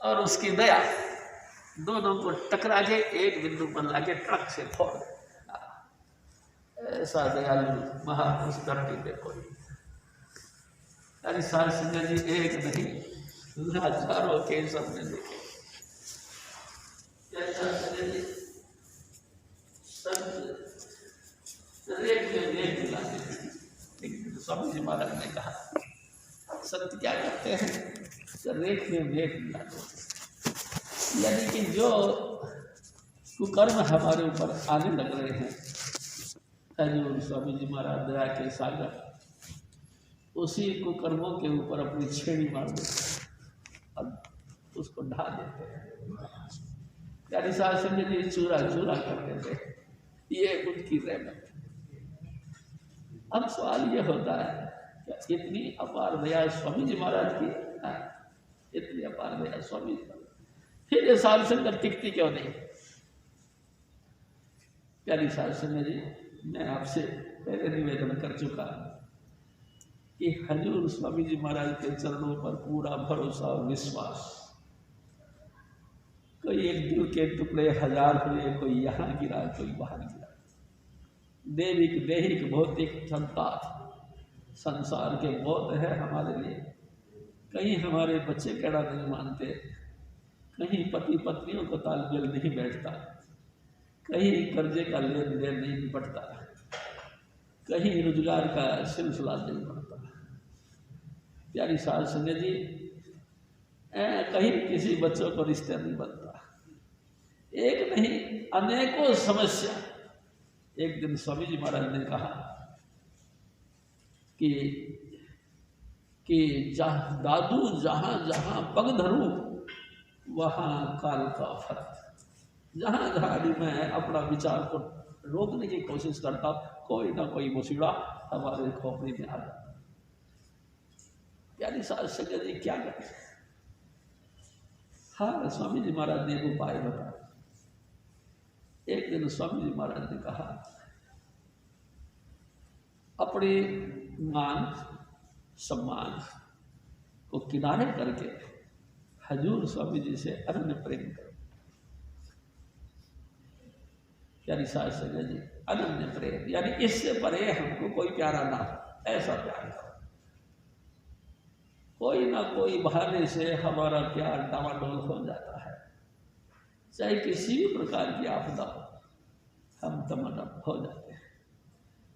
और उसकी दया दोनों को टकरा के एक बिंदु पर लाके ट्रक से फोड़ दे। ऐसा दयालु महापुरुष धरती पे कोई। अरे साध संगत जी, एक नहीं हजारों केस हमने देखे। स्वामी जी महाराज ने कहा संत क्या करते हैं, रेख में रेख मिला दो। यानी कि जो कुकर्म हमारे ऊपर आने लग रहे हैं, हजूर स्वामी जी महाराज दया के सागर उसी कुकर्मों के ऊपर अपनी छेड़ी मार देते और उसको ढा देते हैं। यानी साध संगत जी चूरा चूरा कर देते हैं। ये उनकी रहमत। अब सवाल ये होता है कि इतनी अपार दया स्वामी जी महाराज की, इतनी अपार दया स्वामी जी महाराज, फिर ये साध संगत टिकती क्यों नहीं? प्यारी साध संगत जी, मैं आपसे पहले निवेदन कर चुका कि हजूर स्वामी जी महाराज के चरणों पर पूरा भरोसा और विश्वास। कोई एक दिल के टुकड़े हजार हुए, कोई यहाँ गिरा, कोई बाहर गिरा। देविक देहिक भौतिक संताप संसार के बहुत है हमारे लिए। कहीं हमारे बच्चे कहना नहीं मानते, कहीं पति पत्नियों को तालमेल नहीं बैठता, कहीं कर्जे का लेन देन नहीं निपटता, कहीं रोजगार का सिलसिला नहीं बढ़ता। प्यारी साध संगत जी, कहीं किसी बच्चों को रिश्ता नहीं बनता। एक नहीं अनेकों समस्या। एक दिन स्वामी जी महाराज ने कहा कि दादू जहाँ जहाँ पग धरूं वहाँ काल का फर्क। जहाँ जहाँ भी मैं अपना विचार को रोकने की कोशिश करता, कोई ना कोई मुसीबा हमारे खोपड़ी में आ जाता। प्यारी साध संगत जी, क्या करें? हाँ, स्वामी जी महाराज ने एक उपाय बताया। एक दिन स्वामी जी महाराज ने कहा, अपने मान सम्मान को किनारे करके हजूर स्वामी जी से अनन्य प्रेम करो। प्यारी साध संगत जी, अनन्य प्रेम यानी इससे परे हमको कोई प्यारा ना हो, ऐसा प्यार करो। कोई ना कोई बहाने से हमारा प्यार डामाडोल हो जाता है, चाहे किसी भी प्रकार की आपदा हो, हम तमन्ना हो जाते हैं।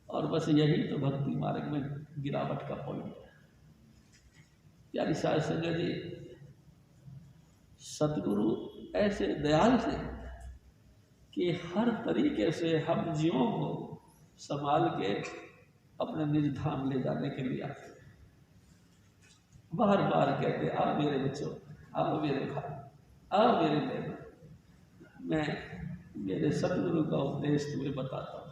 और बस यही तो भक्ति मार्ग में गिरावट का पॉइंट है। प्यारी साध संगत जी, सतगुरु ऐसे दयाल थे कि हर तरीके से हम जीवों को संभाल के अपने निज धाम ले जाने के लिए आते। बार बार कहते, आओ मेरे बच्चों, आओ मेरे भाई, आओ मेरे बहनों, मैं मेरे सतगुरु का उपदेश तुम्हें बताता हूँ।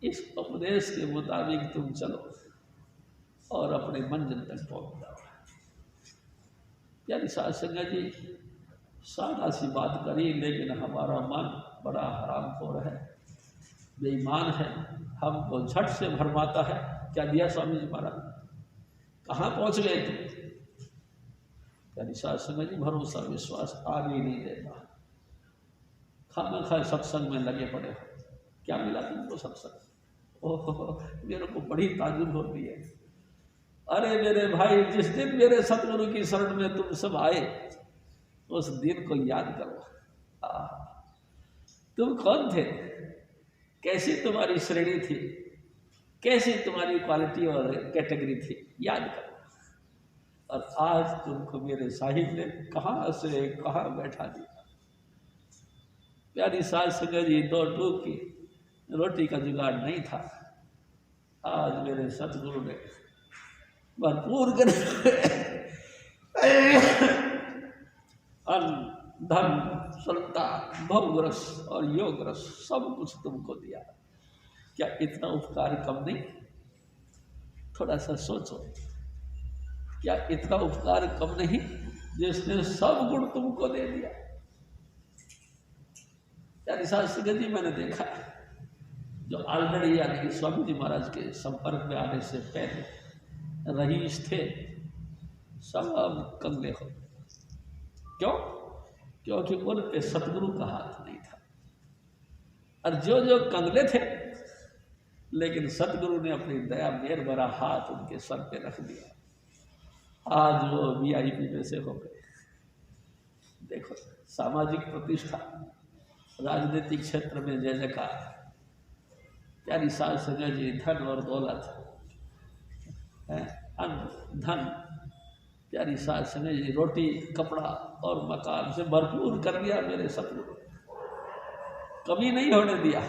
इस उपदेश के मुताबिक तुम चलो और अपने मंजिल तक पहुँच जाओ। यानी साध संगत जी, सादा सी बात करी, लेकिन हमारा मन बड़ा हरामखोर है, बेईमान है, हमको झट से भरमाता है। क्या दिया स्वामी जी महाराज? कहाँ पहुँच गए तुम? यानी साध संगत जी, भरोसा विश्वास आगे नहीं देता। खाना खाए सत्संग में लगे पड़े हो। क्या मिला तुमको सत्संग? ओह, मेरे को बड़ी ताजुब होती है। अरे मेरे भाई, जिस दिन मेरे सतगुरु की शरण में तुम सब आए, उस दिन को याद करो। तुम कौन थे? कैसी तुम्हारी श्रेणी थी? कैसी तुम्हारी क्वालिटी और कैटेगरी थी? याद करो। और आज तुमको मेरे साहिब ने कहाँ से कहाँ बैठा दिया। प्यारी साध संगत जी, 2 टूक की रोटी का जुगाड़ नहीं था। आज मेरे सतगुरु ने भरपूर कर अन्न धन संतान भोग रस और योग रस सब कुछ तुमको दिया। क्या इतना उपकार कम नहीं? थोड़ा सा सोचो, क्या इतना उपकार कम नहीं जिसने सब गुण तुमको दे दिया? यानी साध संगत जी, मैंने देखा जो ऑलरेडी यानी कि स्वामी जी महाराज के संपर्क में आने से पहले रईस थे, सब कंगले हो, क्यों? क्योंकि उन पे सतगुरु का हाथ नहीं था। और जो जो कंगले थे, लेकिन सतगुरु ने अपनी दया मेर भरा हाथ उनके सर पे रख दिया। आज वो VIP में से हो गए। देखो, सामाजिक प्रतिष्ठा, राजनीतिक क्षेत्र में जय जयकार, प्यारी सास संजय जी धन और दौलत है, अन्न धन, प्यारी सास संजय जी रोटी कपड़ा और मकान से भरपूर कर दिया मेरे सतगुरु, कमी नहीं होने दिया।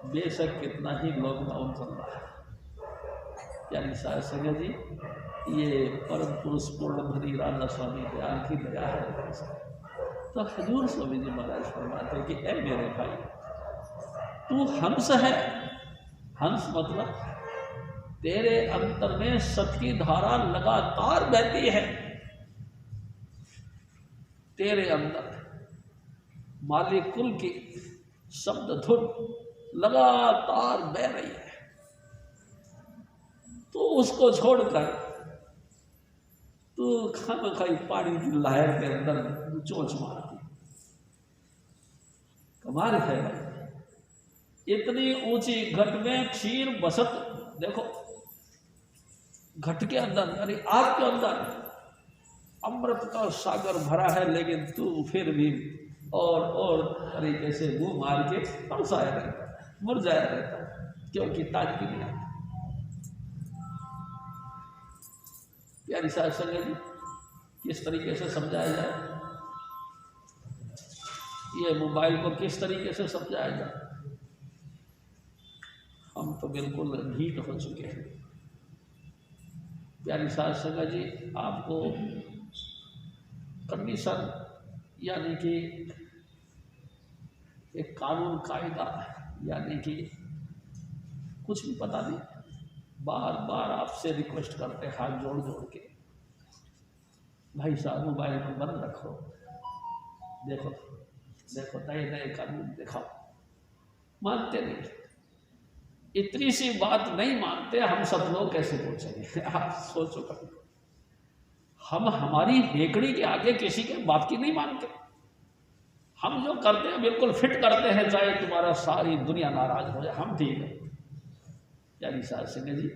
बेशक कितना ही लॉकडाउन चल रहा है, प्यारी सास संजय जी, ये परम पुरुष पूर्ण भरी राधा स्वामी दयाल की दया है। तो हजूर स्वामी जी महाराज फरमाते कि ऐ मेरे भाई, तू हंस है। हंस मतलब तेरे अंतर में सत की धारा लगातार बहती है। तेरे अंदर माली कुल की शब्द धुन लगातार बह रही है। तो उसको छोड़कर तू खामखाई पानी की लहर के अंदर चोंच मारती। कमाल है भाई, इतनी ऊंची घट में क्षीर बसत। देखो, घट के अंदर यानी आग के अंदर अमृत का सागर भरा है, लेकिन तू फिर भी और तरीके से मुंह मार के तरसाया रहता है, मुरझाया रहता है, क्योंकि ताजगी नहीं आती। प्यारी सास संगत जी, किस तरीके से समझाया जाए? ये मोबाइल को किस तरीके से समझाया जाए? हम तो बिल्कुल ढीठ हो चुके हैं। प्यारी सास संगत जी, आपको कंडीशन यानी कि एक कानून कायदा यानी कि कुछ भी पता नहीं, बार बार आपसे रिक्वेस्ट करते हैं हाथ जोड़ जोड़ के, भाई साहब मोबाइल को बंद रखो, देखो देखो नए नए कानून दिखाओ। मानते नहीं, इतनी सी बात नहीं मानते, हम सब लोग कैसे पहुंचेंगे? आप सोचो कभी, हम हमारी हेकड़ी के आगे किसी के बात की नहीं मानते। हम जो करते हैं बिल्कुल फिट करते हैं, चाहे तुम्हारा सारी दुनिया नाराज हो जाए, हम ठीक है। यानी सास संगत जी,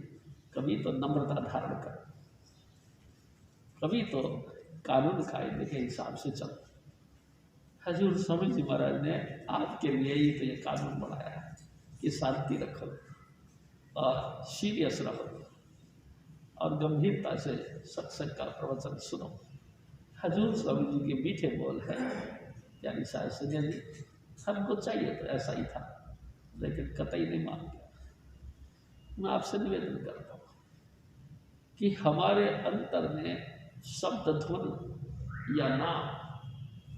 कभी तो नम्रता धारण कर, कभी तो कानून कायदे के हिसाब से चलो। हजूर स्वामी जी महाराज ने आपके लिए ही तो ये कानून बनाया है कि शांति रखो और सीरियस रहो और गंभीरता से सत्संग का प्रवचन सुनो। हजूर स्वामी जी के मीठे बोल है। यानी सास संगत जी, हमको चाहिए तो ऐसा ही था, लेकिन कतई नहीं मान गया। मैं आपसे निवेदन करता हूँ कि हमारे अंतर में शब्द धुन या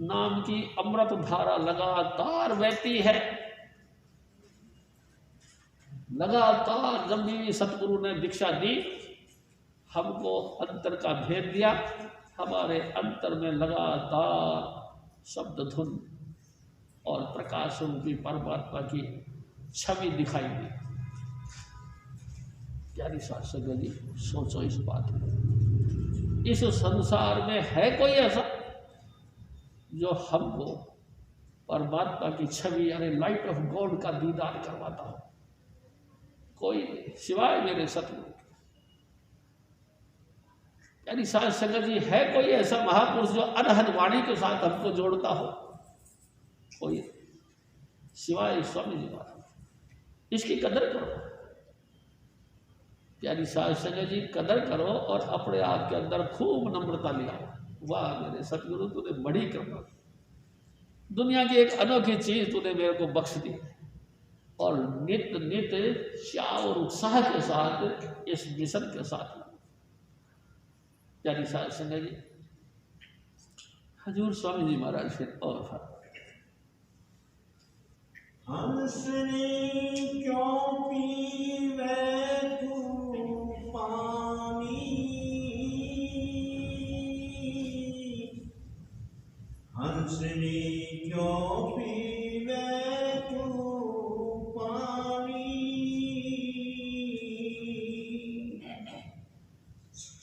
नाम की अमृत धारा लगातार बहती है। लगातार जब भी सतगुरु ने दीक्षा दी, हमको अंतर का भेद दिया, हमारे अंतर में लगातार शब्द धुन और प्रकाश रूपी परमात्मा की छवि दिखाई दी। प्यारी सास संगत जी, सोचो इस बात में। इस संसार में है कोई ऐसा जो हमको परमात्मा की छवि यानी लाइट ऑफ गॉड का दीदार करवाता हो? कोई नहीं, सिवाय मेरे सतगुरु। यानी सास संगत जी, है कोई ऐसा महापुरुष जो अनहद वाणी के साथ हमको जोड़ता हो? कोई नहीं, सिवाय स्वामी जी महाराज। इसकी कदर करो प्यारी सास संगत जी, कदर करो और अपने आप के अंदर खूब नम्रता लियाओ। वाह मेरे सतगुरु, तूने बड़ी कृपा, दुनिया की एक अनोखी चीज तूने मेरे को बख्श दी और नित्य नित्य चाव और उत्साह के साथ इस मिशन के साथ। प्यारी सास संगत जी, हजूर स्वामी जी महाराज फिर और हंसने क्यों पीवे तू पानी, हंसने क्यों पीवे तू पानी,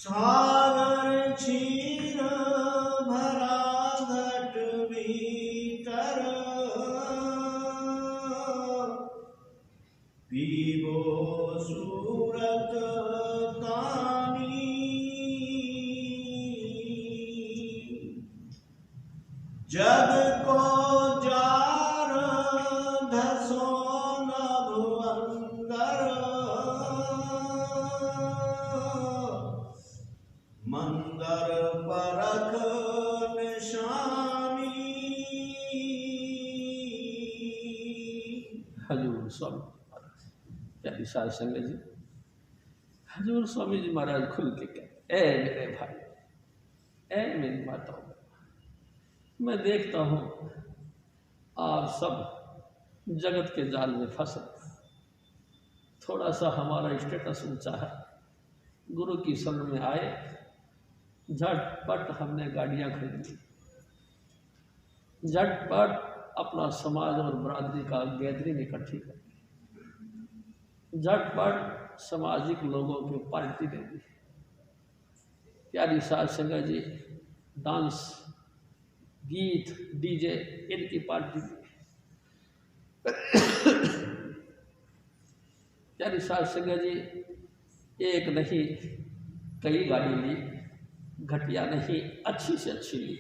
सागर क्षीर भरा जग को जार धसो नभ अंदर, मंदर परख निशानी। हजूर स्वामी महाराज प्यारी साध संगत जी, हजूर स्वामी जी महाराज खुल के कहते, ए मेरे भाई, ए मेरी माताओं, मैं देखता हूँ आप सब जगत के जाल में फंसे। थोड़ा सा हमारा स्टेटस ऊंचा है, गुरु की शरण में आए, झटपट हमने गाड़ियाँ खरीद ली, झटपट अपना समाज और बरादरी का गैदरिंग इकट्ठी कर ली, झटपट सामाजिक लोगों की पार्टी दे दी। प्यारी साध संगत जी, डांस, गीत, डीजे, इनकी पार्टी दी। प्यारी साध संगत जी, एक नहीं कई गाड़ी ली, घटिया नहीं अच्छी से अच्छी ली।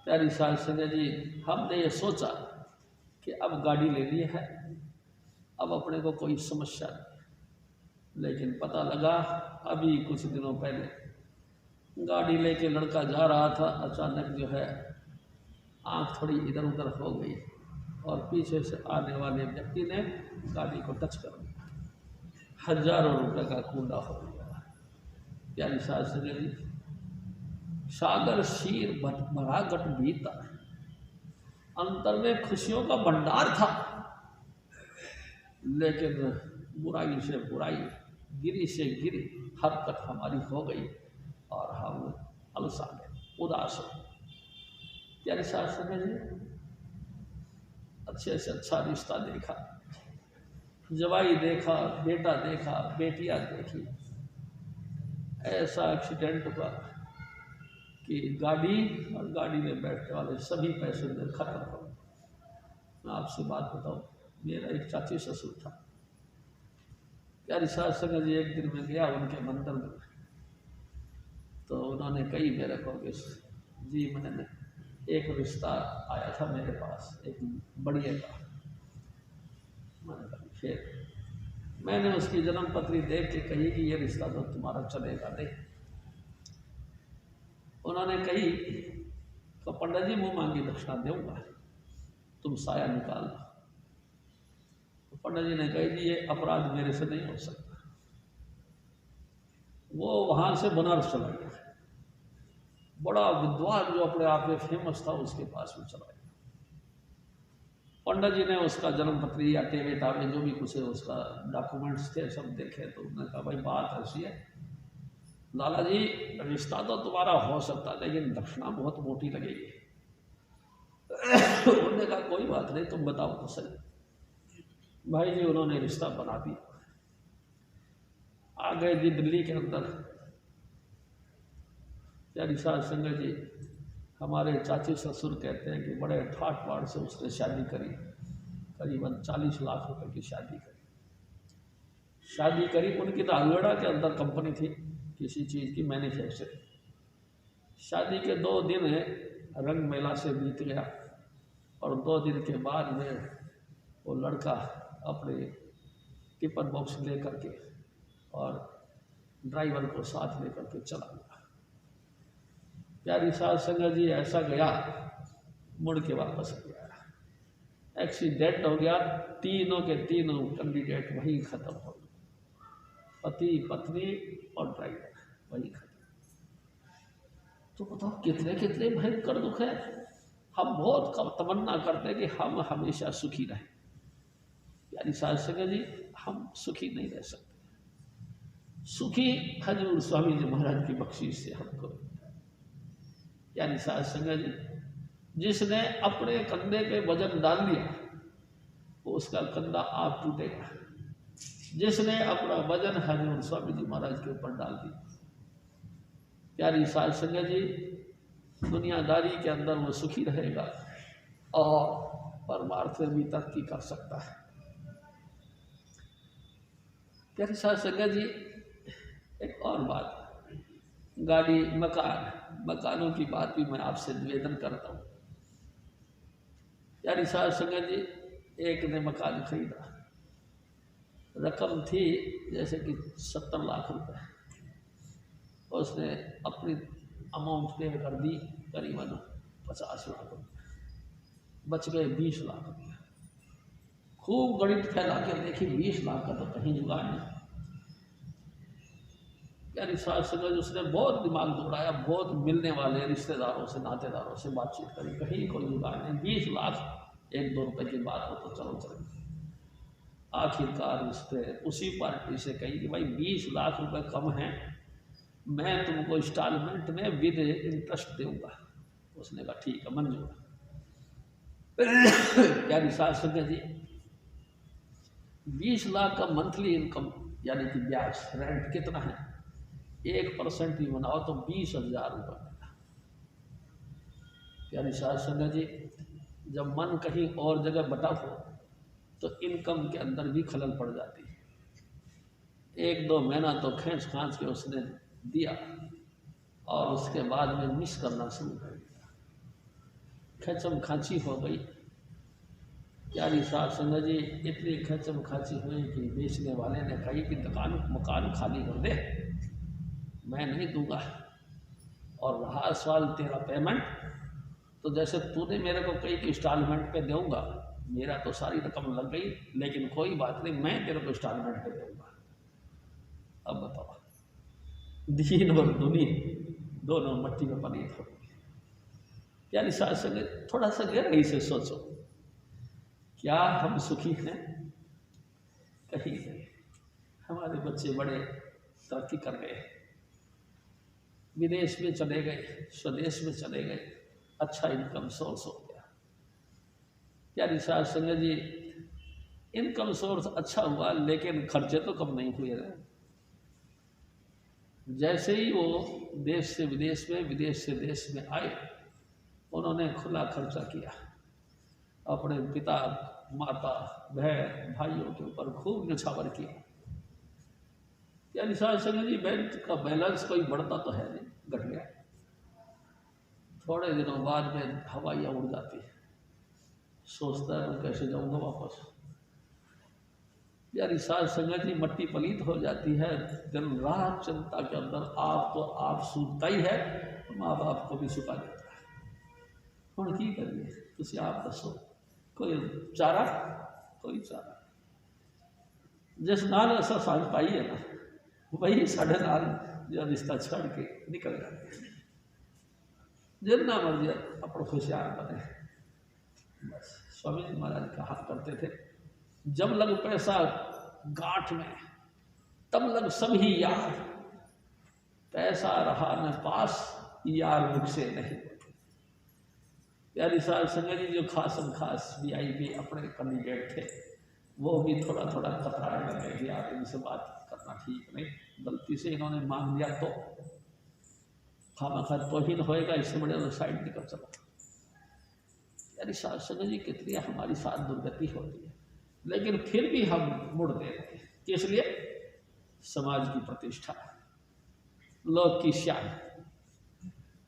प्यारी साध संगत जी, हमने ये सोचा कि अब गाड़ी लेनी है, अब अपने को कोई समस्या नहीं। लेकिन पता लगा अभी कुछ दिनों पहले गाड़ी लेके लड़का जा रहा था, अचानक जो है आँख थोड़ी इधर उधर हो गई और पीछे से आने वाले व्यक्ति ने गाड़ी को टच कर दिया, हजारों रुपए का कूड़ा हो गया। प्यारी साध संगत जी, सागर शीर भरा गट भीतर, अंतर में खुशियों का भंडार था, लेकिन बुराई से बुराई, गिरी से गिरी हरकत हमारी हो गई और हम अलसा गए, उदास हो। प्यारी साध संगत जी, अच्छे से अच्छा रिश्ता देखा, जवाई देखा, बेटा देखा, बेटियां देखी। ऐसा एक्सीडेंट हुआ कि गाड़ी और गाड़ी में बैठने वाले सभी पैसेंजर खत्म हो गए। मैं आपसे बात बताऊं, मेरा एक चाची ससुर था। प्यारी साध संगत जी, एक दिन मैं गया उनके मंदिर में, तो उन्होंने कही मेरे को कि जी मैंने एक रिश्ता आया था मेरे पास, एक बढ़िया का। मैंने कहा फिर मैंने उसकी जन्म पत्री देख के कही कि ये रिश्ता तो तुम्हारा चलेगा नहीं। उन्होंने कही तो पंडित जी मुँह मांगी दक्षिणा दूंगा, तुम साया निकाल दो। तो पंडित जी ने कही जी ये अपराध मेरे से नहीं हो सकता। वो वहाँ से बनारस चला गया, बड़ा विद्वान जो अपने आप में फेमस था उसके पास में चला गया। पंडित जी ने उसका जन्म पत्री या टेवे टावे जो भी कुछ है उसका डॉक्यूमेंट्स थे सब देखे, तो उन्होंने कहा भाई बात ऐसी है लाला जी, रिश्ता तो तुम्हारा हो सकता लेकिन दक्षिणा बहुत मोटी लगेगी। उन्होंने कहा कोई बात नहीं, तुम बताओ तो सही। भाई जी उन्होंने रिश्ता बना दिया, आ गए जी दिल्ली के अंदर। प्यारी साध संगत जी, हमारे चाची ससुर कहते हैं कि बड़े ठाट बाट से उसने शादी करी, करीबन 40 लाख रुपए की शादी करी। उनकी तो अल्वेड़ा के अंदर कंपनी थी किसी चीज़ की मैन्युफैक्चरिंग। शादी के 2 दिन रंग मेला से बीत गया और 2 दिन के बाद में वो लड़का अपने टिफिन बॉक्स लेकर के और ड्राइवर को साथ लेकर के चला गया। प्यारी साध संगत जी, ऐसा गया मुड़ के वापस गया, एक्सीडेंट हो गया। तीनों के तीनों कैंडिडेट वहीं खत्म हो गए, पति पत्नी और ड्राइवर वहीं खत्म। तो बताओ कितने कितने भयंकर दुख है। हम बहुत कम तमन्ना करते हैं कि हम हमेशा सुखी रहें। प्यारी साध संगत जी, हम सुखी नहीं रह सकते। सुखी हजूर स्वामी जी महाराज की बख्शीश से हमको। प्यारी साध संगत जी, जिसने अपने कंधे पे वजन डाल लिया वो उसका कंधा आप टूटेगा। जिसने अपना वजन हजूर स्वामी जी महाराज के ऊपर डाल दिया, प्यारी साध संगत जी, दुनियादारी के अंदर वो सुखी रहेगा और परमार्थ में भी तरक्की कर सकता है। प्यारी साध संगत जी, एक और बात, गाड़ी मकान मकानों की बात भी मैं आपसे निवेदन करता हूँ। यानी साहब संगत जी, एक ने मकान खरीदा, रकम थी जैसे कि 70 लाख रुपए, उसने अपनी अमाउंट पे कर दी करीबन 50 लाख रुपए, बच गए 20 लाख रुपए। खूब गणित फैला के देखी 20 लाख का तो कहीं जुगाड़ नहीं। यानी साहब संगत उसने बहुत दिमाग दौड़ाया, बहुत मिलने वाले रिश्तेदारों से नातेदारों से बातचीत करी, कहीं कोई जुगाड़ नहीं। 20 लाख 1-2 रुपए की बात हो तो चलो चलो। आखिरकार उसने उसी पार्टी से कही कि भाई 20 लाख रुपए कम हैं, मैं तुमको इंस्टॉलमेंट में विद इंटरेस्ट दूंगा। उसने कहा ठीक है, मंजूर। यानी साहब संगत जी 20 लाख का मंथली इनकम यानी कि ब्याज रेंट कितना है, 1% भी बनाओ तो 20,000 रुपये मिला। यानी साहब संगत जी जब मन कहीं और जगह बटा हो तो इनकम के अंदर भी खलल पड़ जाती है। 1-2 महीना तो खींच खांच के उसने दिया और उसके बाद में मिस करना शुरू कर दिया, खचम खांची हो गई। यानी साहब संगत जी इतनी खचम खांची हुई कि बेचने वाले ने कही कि मकान खाली कर दे, मैं नहीं दूंगा। और रहा सवाल तेरा पेमेंट, तो जैसे तूने मेरे को कही कि इंस्टॉलमेंट पे दूंगा, मेरा तो सारी रकम लग गई, लेकिन कोई बात नहीं, मैं तेरे को इंस्टॉलमेंट पे दूंगा। अब बताओ, दीन और दुनिया दोनों मट्टी में पनीत हो गई। यानी साथ संगत थोड़ा सा गहराई से सोचो, क्या हम सुखी हैं? कहीं नहीं। हमारे बच्चे बड़े तरक्की कर गए, विदेश में चले गए, स्वदेश में चले गए, अच्छा इनकम सोर्स हो गया। यानी साहब संगत जी इनकम सोर्स अच्छा हुआ, लेकिन खर्चे तो कम नहीं हुए ना। जैसे ही वो देश से विदेश में, विदेश से देश में आए, उन्होंने खुला खर्चा किया, अपने पिता माता बहन भाइयों के ऊपर खूब न्यौछावर किया। यानी साहब संगत जी बैंक का बैलेंस कोई बढ़ता तो है नहीं, घट गया। थोड़े दिनों बाद में हवाइयाँ उड़ जाती है, सोचता है मैं कैसे जाऊंगा वापस। यानी साहब संगत जी मट्टी पलीत हो जाती है, दिन रात चिंता के अंदर आप तो आप सूखता ही है, माँ बाप को भी सुखा देता है। हम की करिए, तुझे आप दसो, कोई चारा, कोई चारा। जिस नाल ऐसा सांझ पाई है ना, वही साढ़े नाल जो रिश्ता छड़ के निकल जाते हैं। जितना मर्जी अपना होशियार बने। बस स्वामी जी महाराज कहा करते थे, जब लग पैसा गांठ में तब लग सभी यार, पैसा रहा न पास यार मुख से नहीं। यानी साहब संगत जी जो खासम खास VIP अपने कैंडिडेट थे, वो भी थोड़ा थोड़ा कतराने लगे कि यार इनसे बात करना ठीक नहीं, गलती से इन्होंने मांग लिया तो खामखा तौहीन होएगा, इससे बड़े साइड निकल चला। यानी साहब संगत जी कितनी हमारी साथ दुर्गति होती है, लेकिन फिर भी हम मुड़ देते हैं। किस लिए? समाज की प्रतिष्ठा, लोग की शान,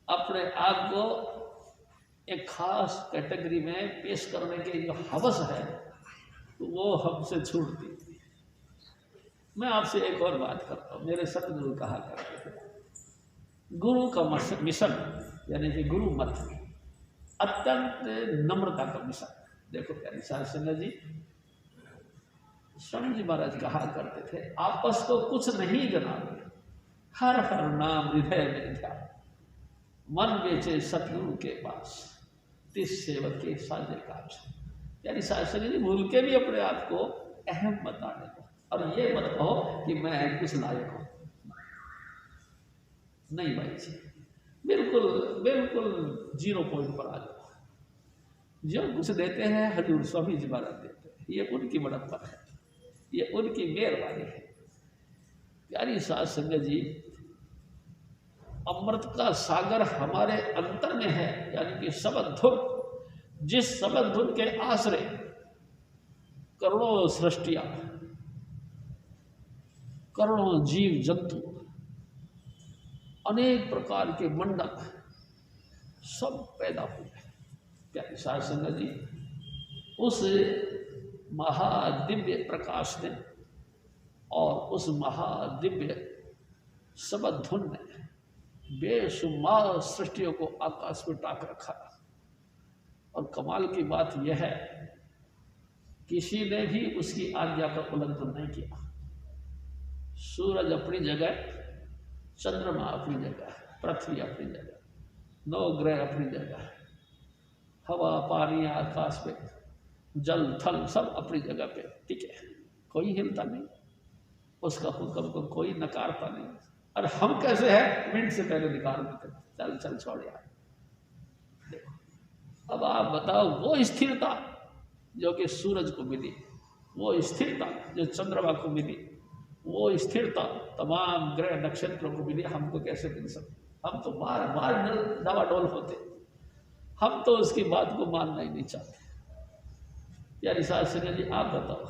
अपने आप को एक खास कैटेगरी में पेश करने के जो हवस है, तो वो हमसे छूटती है। मैं आपसे एक और बात करता हूँ। मेरे सतगुरु कहा करते थे, गुरु का मिशन यानी कि गुरु मत अत्यंत नम्रता का मिशन। देखो प्यारी साध संगत जी, स्वामी जी महाराज कहा करते थे, आपस को कुछ नहीं जनाते, हर हर नाम हृदय में ध्यान, मन बेचे सतगुरु के पास, तिस सेवक के साजे काज। यानी साध संगत जी भूल के भी अपने आप को अहम बताने को, और ये मत कहो कि मैं कुछ लायक हूँ। नहीं भाई जी, बिल्कुल बिल्कुल 0 पॉइंट पर आ जाओ। जो कुछ देते हैं हजूर स्वामी जी महाराज देते हैं, ये उनकी बड़प्पन है, ये उनकी मेहरबानी है। प्यारी साध संगत जी, अमृत का सागर हमारे अंतर में है, यानी कि शब्द धुन, जिस शब्द धुन के आश्रय करोड़ों सृष्टियां, करोड़ों जीव जंतु, अनेक प्रकार के मंडप सब पैदा हुए। प्यारी साध संगत जी, उस महादिव्य प्रकाश ने और उस महादिव्य सबधुन ने बेशुमार सृष्टियों को आकाश में टाक रखा। और कमाल की बात यह है, किसी ने भी उसकी आज्ञा का उल्लंघन नहीं किया। सूरज अपनी जगह, चंद्रमा अपनी जगह, पृथ्वी अपनी जगह, 9 ग्रह अपनी जगह, हवा पानी आकाश में जल थल सब अपनी जगह पे टिके, कोई हिलता नहीं, उसका हुक्म को कोई नकारता नहीं। और हम कैसे हैं, मिनट से पहले निकाल देते, चल चल छोड़ यार। देखो अब आप बताओ, वो स्थिरता जो कि सूरज को मिली, वो स्थिरता जो चंद्रमा को मिली, वो स्थिरता तमाम ग्रह नक्षत्रों को मिली, हमको कैसे मिल सकती? हम तो बार बार डवाडोल होते, हम तो उसकी बात को मानना ही नहीं चाहते। यार साथ संगत जी, आप बताओ,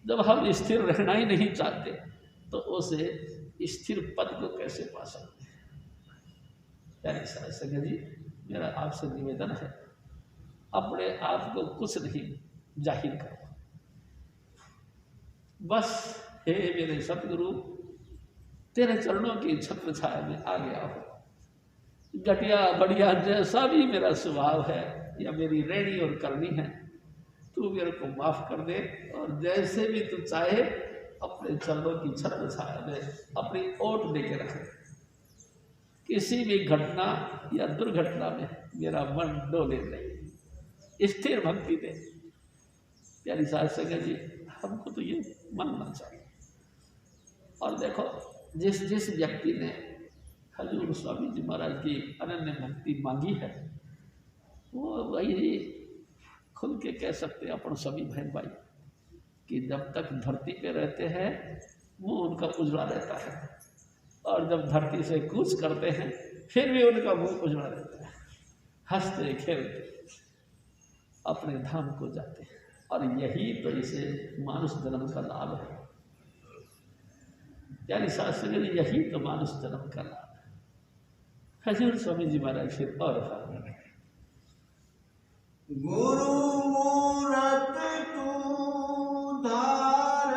जब हम स्थिर रहना ही नहीं चाहते तो उसे स्थिर पद को कैसे पा सकते हैं? यार साथ संगत जी, मेरा आपसे निवेदन है, अपने आप को कुछ नहीं जाहिर करो, बस हे मेरे सतगुरु, तेरे चरणों की छत्र छाया में आ गया हो। घटिया बढ़िया जैसा भी मेरा स्वभाव है या मेरी रहनी और करनी है, तू मेरे को माफ कर दे, और जैसे भी तू चाहे अपने चरणों की छत्र छाया में अपनी ओट लेके रखे। किसी भी घटना या दुर्घटना में मेरा मन डोले नहीं, स्थिर भक्ति दे। प्यारी साध संगत जी, हमको तो ये मानना चाहिए। और देखो, जिस व्यक्ति ने हजूर स्वामी जी महाराज की अनन्य भक्ति मांगी है, वो वही खुल के कह सकते हैं अपन सभी बहन भाई कि जब तक धरती पे रहते हैं वो उनका उजड़ा रहता है, और जब धरती से कूच करते हैं फिर भी उनका मुंह उजड़ा रहता है, हंसते खेलते अपने धाम को जाते हैं। और यही तो इसे मानुष जन्म का लाभ है। यानी शास्त्र में यही तो मानुष जन्म का लाभ है। हजूर स्वामी जी महाराज फिर और गुरु मूरत तू धार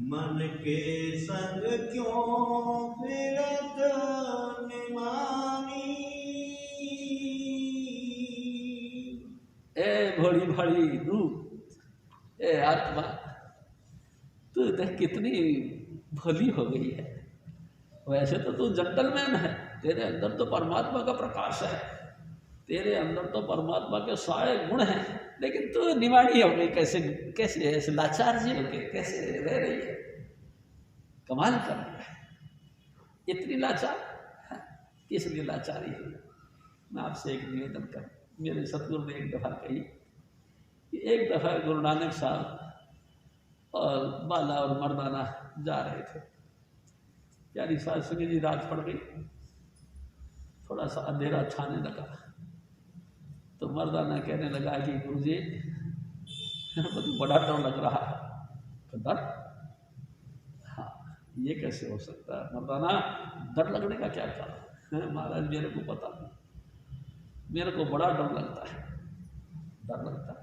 मन के संग क्यों फिरत निमानी। ए भोली भाली रूप, ए आत्मा, तू देख कितनी भली हो गई है। वैसे तो तू जेंटलमैन है, तेरे अंदर तो परमात्मा का प्रकाश है, तेरे अंदर तो परमात्मा के सारे गुण हैं, लेकिन तू निवाड़ी हो गई। कैसे कैसे ऐसे लाचार जी हो गए, कैसे रह रही है? कमाल कर रही है, इतनी लाचार, किस लिए लाचारी है? मैं आपसे एक निवेदन कर, मेरे सतगुरु ने एक दफ़ा कही कि एक दफ़ा गुरु नानक साहब और बाला और मर्दाना जा रहे थे। प्यारी साध संगत जी, रात पड़ गई, थोड़ा सा अंधेरा छाने लगा, तो मर्दाना कहने लगा कि गुरुजी मुझे बड़ा डर लग रहा है। डर? हाँ, ये कैसे हो सकता है मर्दाना, डर लगने का क्या कारण है? महाराज मेरे को पता नहीं, मेरे को बड़ा डर लगता है, डर लगता है।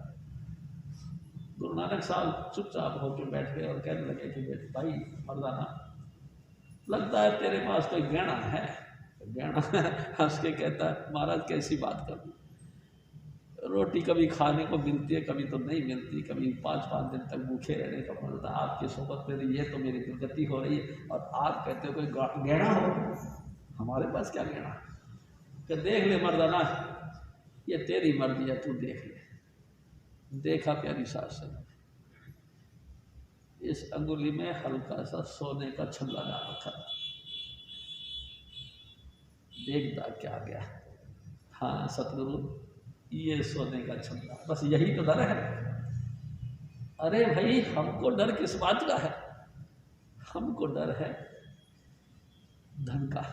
गुरु नानक साहब चुपचाप होकर बैठ गए और कहने लगे कि बेटे भाई मर्दाना, लगता है तेरे पास कोई गहना है। गहना हंस के कहता है, महाराज कैसी बात करूं, रोटी कभी खाने को मिलती है, कभी तो नहीं मिलती, कभी 5-5 दिन तक भूखे रहने का मिलता है। आपकी सोबत में ये तो मेरी दुर्गति हो रही है, और आप कहते हो कोई गहना हो, हमारे पास क्या गहना? कि देख ले मर्दाना, ये तेरी मर्जी है, तू देख ले। देखा प्यारी सास से, इस अंगुली में हल्का सा सोने का छल्ला डाल रखा, देखता क्या गया, हाँ सतगुरु ये सोने का छल्ला, बस यही तो डर है। अरे भाई, हमको डर किस बात का है? हमको डर है धन का,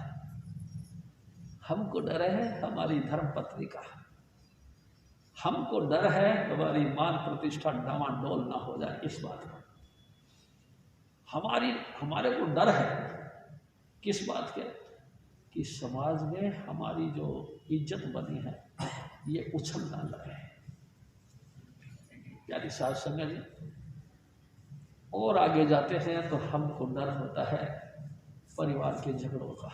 हमको डर है हमारी धर्म पत्नी का, हमको डर है हमारी मान प्रतिष्ठा डामाडोल ना हो जाए, इस बात का हमारे को डर है किस बात के कि समाज में हमारी जो इज्जत बनी है ये उछल ना लगे। प्यारी साध संगत जी, और आगे जाते हैं तो हमको डर होता है परिवार के झगड़ों का।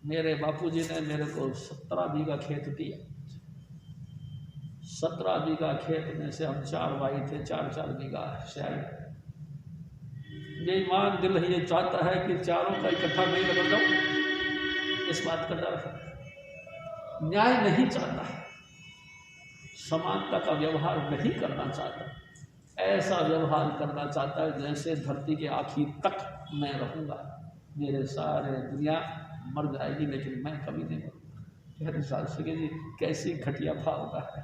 मेरे बापूजी ने मेरे को 17 बीघा खेत दिया। 17 बीघा खेत में से हम 4 भाई थे, 4-4 बीघा शायद। बेईमान दिल ये चाहता है कि चारों का इकट्ठा नहीं बदल जाऊं, इस बात का डर है। न्याय नहीं चाहता, समानता का व्यवहार नहीं करना चाहता, ऐसा व्यवहार करना चाहता है जैसे धरती के आखिर तक मैं रहूँगा, मेरे सारे दुनिया मर जाएगी लेकिन मैं कभी नहीं मरूँगा। मेरे साथ सके जी कैसी घटिया भावना है,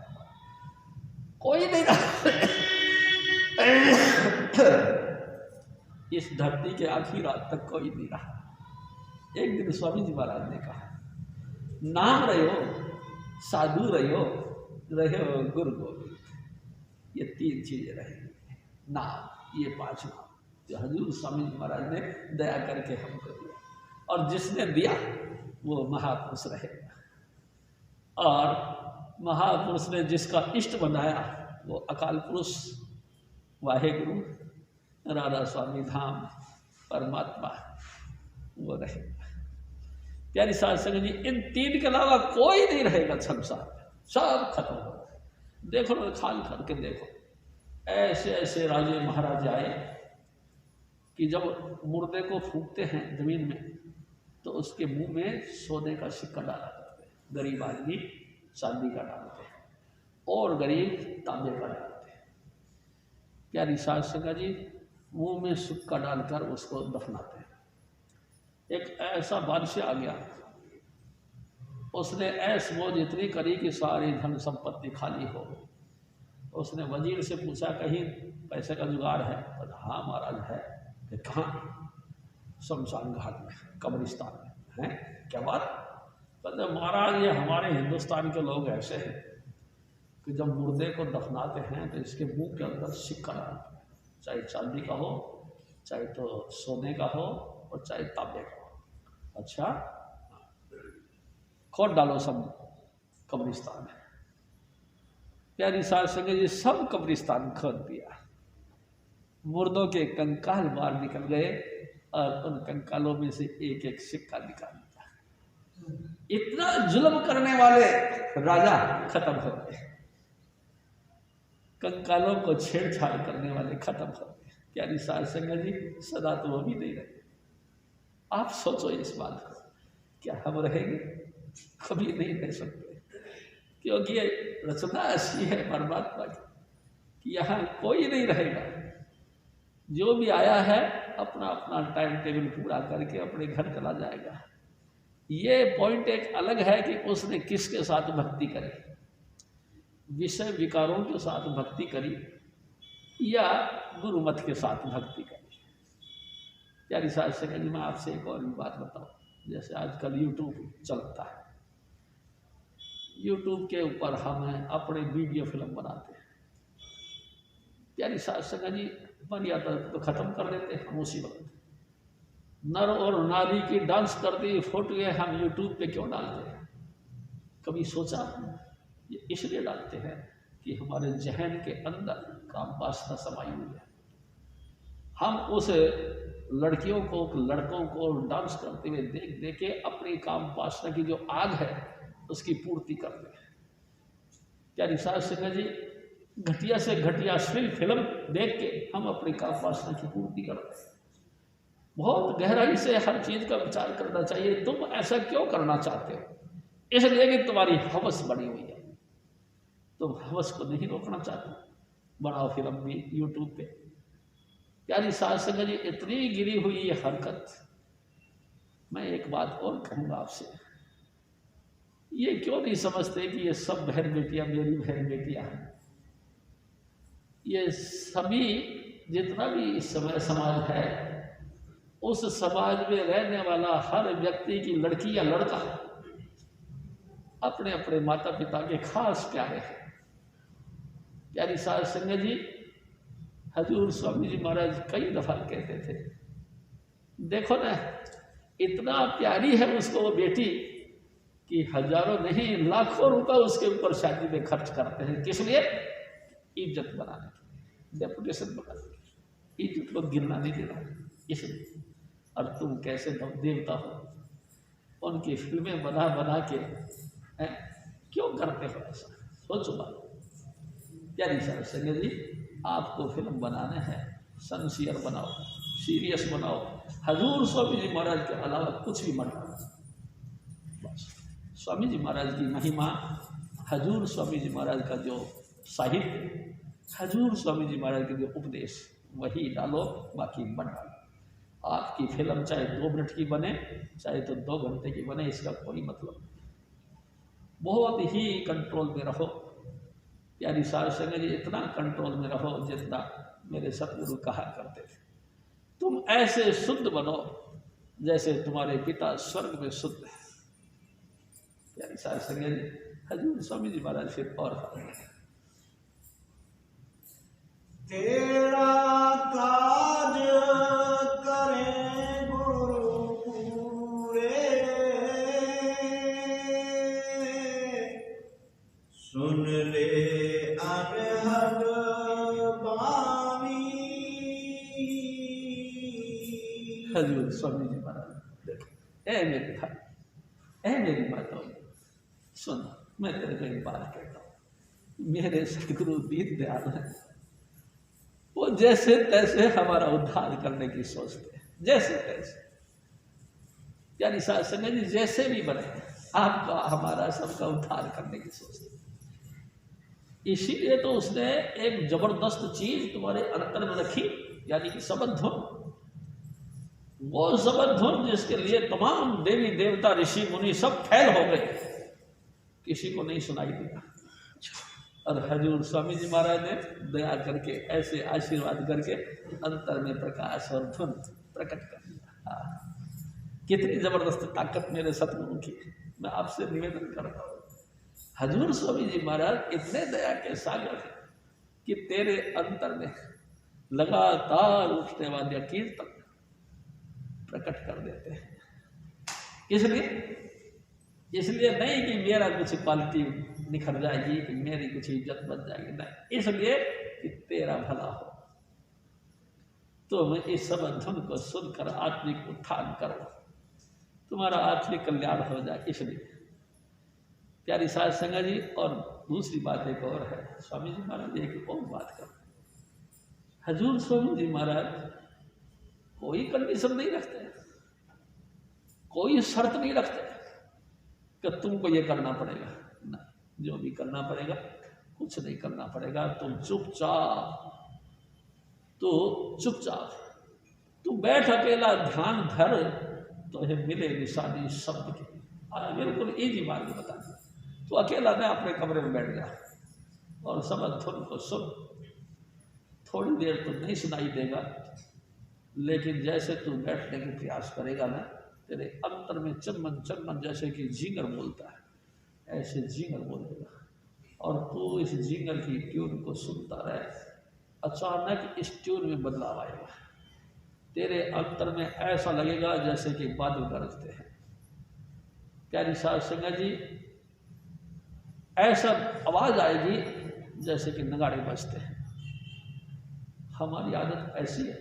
कोई नहीं रहा इस धरती के आखिर रात तक कोई नहीं रहा। एक दिन स्वामी जी महाराज ने कहा, नाम रहो, साधु रहो गुरु गोविंद, ये 3 चीजें रहेंगी। नाम, ये 5 नाम जो हजूर स्वामी जी महाराज ने दया करके हमको दिया, और जिसने दिया वो महापुरुष रहेगा, और महापुरुष ने जिसका इष्ट बनाया वो अकाल पुरुष वाहेगुरु राधा स्वामी धाम परमात्मा वो रहेगा। प्यारी साध संगत जी, इन 3 के अलावा कोई नहीं रहेगा संसार में, सब खत्म हो गए। देखो ना, खाल करके देखो, ऐसे ऐसे राजे महाराजे आए कि जब मुर्दे को फूंकते हैं जमीन में तो उसके मुंह में सोने का सिक्का डाला करते हैं। गरीब आदमी चांदी का डालते हैं और गरीब तांबे का डालते हैं। प्यारी साध संगत जी, मुंह में सिक्का डालकर उसको दफनाते हैं। एक ऐसा बादशाह आ गया, उसने ऐस मौज इतनी करी कि सारी धन संपत्ति खाली हो गई। उसने वजीर से पूछा, कहीं पैसे का जुगाड़ है? तो हाँ महाराज है। कि कहाँ? शमशान घाट में, कब्रिस्तान में। हैं? क्या बात? कहते महाराज ये हमारे हिंदुस्तान के लोग ऐसे हैं कि जब मुर्दे को दफनाते हैं तो इसके मुंह के अंदर सिक्का डालते हैं, चाहे चांदी का हो, चाहे तो सोने का हो, और चाहे तांबे का हो। अच्छा, खोद डालो सब कब्रिस्तान में। प्यारी साध संगत जी, सब कब्रिस्तान खोद दिया, मुर्दों के कंकाल बाहर निकल गए और उन कंकालों में से एक एक सिक्का निकाल दिया। इतना जुल्म करने वाले राजा खत्म हो गए, कंकालों को छेड़छाड़ करने वाले खत्म हो गए। प्यारी साध संगत जी, सदा तो वो भी नहीं रहे। आप सोचो इस बात को, क्या हम रहेंगे? कभी नहीं रह सकते, क्योंकि ये रचना ऐसी है परमात्मा की कि यहाँ कोई नहीं रहेगा। जो भी आया है अपना अपना टाइम टेबल पूरा करके अपने घर चला जाएगा। ये पॉइंट एक अलग है कि उसने किसके साथ भक्ति करी, विषय विकारों के साथ भक्ति करी या गुरुमत के साथ भक्ति करी। प्यारी साध संगत जी, मैं आपसे एक और भी बात बताऊं। जैसे आजकल यूट्यूब चलता है, यूट्यूब के ऊपर हम अपने वीडियो फिल्म बनाते हैं। प्यारी साध संगत जी, मर्यादा तो खत्म कर देते हैं हम उसी वक्त। नर और नारी की डांस करती हुई फोटोएं हम यूट्यूब पे क्यों डालते हैं? कभी सोचा? ये इसलिए डालते हैं कि हमारे जहन के अंदर काम वासना समाई हुई है। हम उस लड़कियों को, लड़कों को डांस करते हुए देख देख के अपनी काम वासना की जो आग है उसकी पूर्ति करते हैं। प्यारी साध संगत जी, घटिया से घटिया अश्लील फिल्म देख के हम अपनी काम वासना की पूर्ति करते हैं। बहुत गहराई से हर चीज का विचार करना चाहिए। तुम ऐसा क्यों करना चाहते हो? इसलिए कि तुम्हारी हवस बनी हुई है, तुम हवस को नहीं रोकना चाहते। बनाओ फिल्म भी यूट्यूब पे। प्यारी साध संगत जी, इतनी गिरी हुई ये हरकत। मैं एक बात और कहूँगा आपसे, ये क्यों नहीं समझते कि ये सब बहन बेटियां मेरी बहन बेटियां हैं? ये सभी जितना भी इस समय समाज है, उस समाज में रहने वाला हर व्यक्ति की लड़की या लड़का अपने अपने माता पिता के खास प्यारे हैं। प्यारी साध संगत जी, हजूर स्वामी जी महाराज कई दफा कहते थे, देखो ना इतना प्यारी है उसको वो बेटी कि हजारों नहीं लाखों रुपए उसके ऊपर शादी में खर्च करते हैं। किस लिए? इज्जत बनाने के लिए, डेपुटेशन बनाने के लिए, इज्जत को गिरना नहीं देना इसलिए। और तुम कैसे देवता हो, उनकी फिल्में बना बना के क्यों करते हो ऐसा? सोचो बात। प्यारी साहब संजय जी, आपको फिल्म बनाना है, सनसियर बनाओ, सीरियस बनाओ, हजूर स्वामी जी महाराज के अलावा कुछ भी मत बनाओ। बस स्वामी जी महाराज की महिमा, हजूर स्वामी जी महाराज का जो साहित्य, हजूर स्वामी जी महाराज के जो उपदेश, वही डालो, बाकी मत डालो। आपकी फिल्म चाहे 2 मिनट की बने, चाहे तो 2 घंटे की बने, इसका कोई मतलब नहीं। बहुत ही कंट्रोल में रहो। प्यारी साध संगत जी, इतना कंट्रोल में रहो जितना मेरे सतगुरु कहा करते थे। तुम ऐसे शुद्ध बनो जैसे तुम्हारे पिता स्वर्ग में शुद्ध है। प्यारी साध संगत जी, हजूर स्वामी जी महाराज फिर और तेरा काज करें गुरु पूरे, सुन ले अनहद बानी। हजूर स्वामी जी महाराज, देखो ऐ मेरे भाई, ऐ मेरी माता, सुन, मैं तेरे को एक बात कहता हूँ। मेरे सतगुरु दीन दयाल है, वो जैसे तैसे हमारा उद्धार करने की सोचते हैं, जैसे तैसे। यानी साध संगत जी, जैसे भी बने आपका हमारा सबका उद्धार करने की सोचते हैं। इसीलिए तो उसने एक जबरदस्त चीज तुम्हारे अंतर में रखी, यानी कि शबद धुन। वो शबद धुन जिसके लिए तमाम देवी देवता ऋषि मुनि सब फैल हो गए, किसी को नहीं सुनाई दिया। और हजूर स्वामी जी महाराज ने दया करके ऐसे आशीर्वाद करके अंतर में प्रकाश और धुन प्रकट कर दिया। कितनी जबरदस्त ताकत मेरे सतगुरु की। मैं आपसे निवेदन करता हूँ, हजूर स्वामी जी महाराज इतने दया के सागर हैं कि तेरे अंतर में लगातार उठने वाले कीर्तन प्रकट कर देते हैं। इसलिए नहीं कि मेरा कुछ क्वालिटी निखर जाएगी, कि मेरी कुछ इज्जत बच जाएगी, नहीं, इसलिए कि तेरा भला हो। तो मैं इस सब धुन को सुनकर आत्मिक उत्थान करो, तुम्हारा आत्मिक कल्याण हो जाए। इसलिए प्यारी साध संगत जी, और दूसरी बात एक और है। स्वामी जी महाराज एक और बात कर, हजूर स्वामी जी महाराज कोई कंडीशन नहीं रखते, कोई शर्त नहीं रखते कि तुमको ये करना पड़ेगा। ना, जो भी करना पड़ेगा, कुछ नहीं करना पड़ेगा। तुम चुपचाप तू बैठ, अकेला ध्यान धर, तो ये मिले निशानी शब्द की। बिल्कुल इजी मार्ग बता दिया। तो अकेला न अपने कमरे में बैठ जा और शब्द धुन को सुन। थोड़ी देर तो नहीं सुनाई देगा, लेकिन जैसे तू बैठने की प्रयास करेगा ना, तेरे अंतर में चनमन चनमन जैसे कि झींगर बोलता है, ऐसे झींगर बोलेगा। और तू इस झींगर की ट्यून को सुनता रहे, अचानक इस ट्यून में बदलाव आएगा। तेरे अंतर में ऐसा लगेगा जैसे कि बादल गरजते हैं। प्यारी साध संगत जी, ऐसा आवाज आएगी जैसे कि नगाड़े बजते हैं। हमारी आदत ऐसी है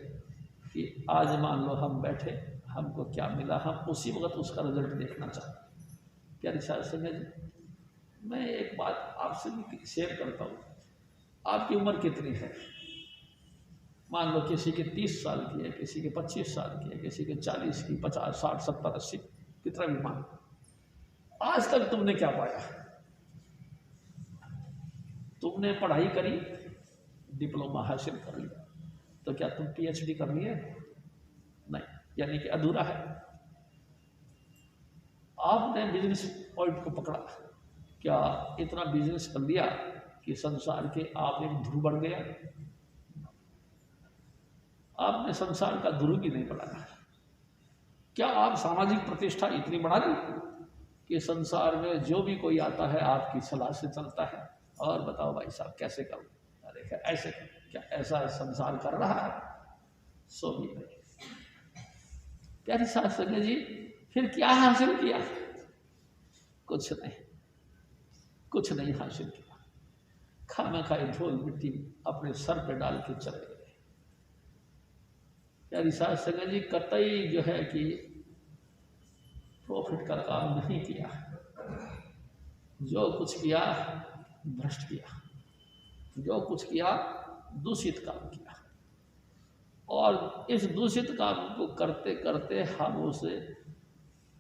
कि आज मान लो हम बैठे, हमको क्या मिला, हम उसी वक्त उसका रिजल्ट देखना चाहते हैं। प्यारी साध संगत जी, मैं एक बात आपसे भी शेयर करता हूँ। आपकी उम्र कितनी है? मान लो किसी के 30 साल की है, किसी के 25 साल की है, किसी के 40 की, 50, 60, 70, 80, कितना भी मान। आज तक तुमने क्या पाया? तुमने पढ़ाई करी, डिप्लोमा हासिल कर लिया, तो क्या तुम PhD कर लिए? नहीं, यानी कि अधूरा है। आपने बिजनेस पॉइंट को पकड़ा, क्या इतना बिजनेस कर लिया कि संसार के आप एक ध्रुव बढ़ गया? आपने संसार का ध्रुव भी नहीं बढ़ाया। क्या आप सामाजिक प्रतिष्ठा इतनी बढ़ा दी कि संसार में जो भी कोई आता है आपकी सलाह से चलता है? और बताओ भाई साहब कैसे करूं? अरे ऐसे करो, क्या ऐसा संसार कर रहा है? सो भी नहीं। प्यारी साध संगत जी, फिर क्या हासिल किया? कुछ नहीं, कुछ नहीं हासिल किया। खाना खाई धूल मिट्टी अपने सर पे डाल के चले गए। प्यारी साध संगत जी, कतई जो है कि प्रॉफिट का काम नहीं किया। जो कुछ किया भ्रष्ट किया, जो कुछ किया दूषित काम किया। और इस दूषित काम को करते करते हम उसे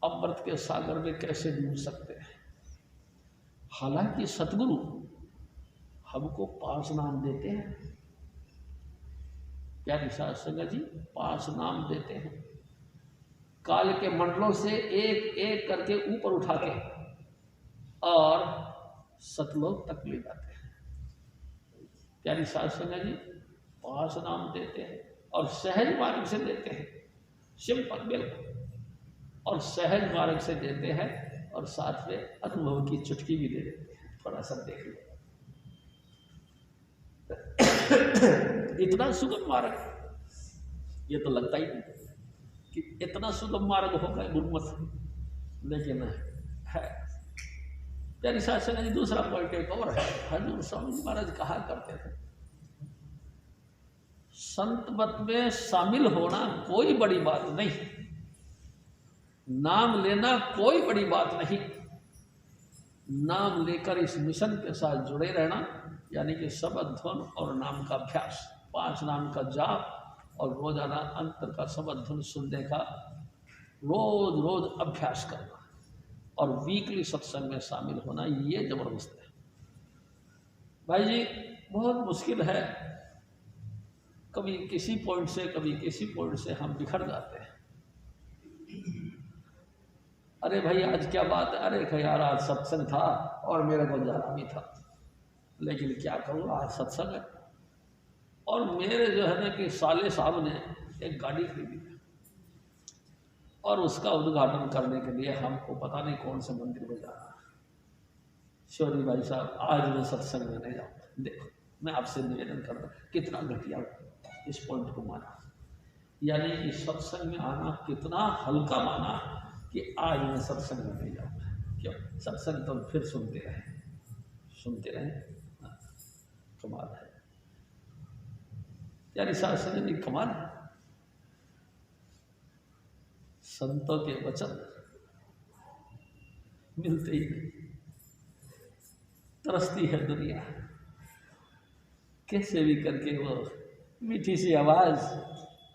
अमृत के सागर में कैसे डूब सकते हैं? हालांकि सतगुरु हमको 5 नाम देते हैं। प्यारी साध संगत जी, 5 नाम देते हैं। काल के मंडलों से एक एक करके ऊपर उठा के और सतलोक तक ले जाते हैं। प्यारी साध संगत जी, 5 नाम देते हैं और सहज मार्ग से देते हैं। सिंपल बिल्कुल, और सहज मार्ग से देते हैं और साथ में अनुभव की चुटकी भी दे देते हैं। थोड़ा सा देख लो। इतना सुगम मार्ग, ये तो लगता ही नहीं कि इतना सुगम मार्ग होगा गुरुमत, लेकिन है। प्यारी साध संगत जी, दूसरा पॉइंट एक और है। हजूर स्वामी जी महाराज कहा करते थे, संत मत में शामिल होना कोई बड़ी बात नहीं, नाम लेना कोई बड़ी बात नहीं। नाम लेकर इस मिशन के साथ जुड़े रहना, यानी कि शब्द धुन और नाम का अभ्यास, 5 नाम का जाप और रोजाना अंतर का शब्द धुन सुनने का रोज रोज अभ्यास करना और वीकली सत्संग में शामिल होना, ये जबरदस्त है भाई जी। बहुत मुश्किल है, कभी किसी पॉइंट से कभी किसी पॉइंट से हम बिखर जाते हैं। अरे भाई आज क्या बात है, अरे यार आज सत्संग था और मेरे को जाना भी था, लेकिन क्या करूँ आज सत्संग है। और मेरे जो है ना कि साले साहब ने एक गाड़ी खरीदी और उसका उद्घाटन करने के लिए हमको पता नहीं कौन से मंदिर में जाना है। शौरी भाई साहब, आज मैं सत्संग में नहीं जाऊँ। देखो मैं आपसे निवेदन कर रहा हूँ, कितना घटिया इस पॉइंट को माना, यानी कि सत्संग में आना कितना हल्का माना कि आज मैं सत्संग में नहीं जाऊँगा। क्यों? सत्संग तो फिर सुनते रहे। कमाल है यानी साध संगत जी, कमाल है। संतों के वचन मिलते ही नहीं, तरसती है दुनिया। कैसे भी करके वो मीठी सी आवाज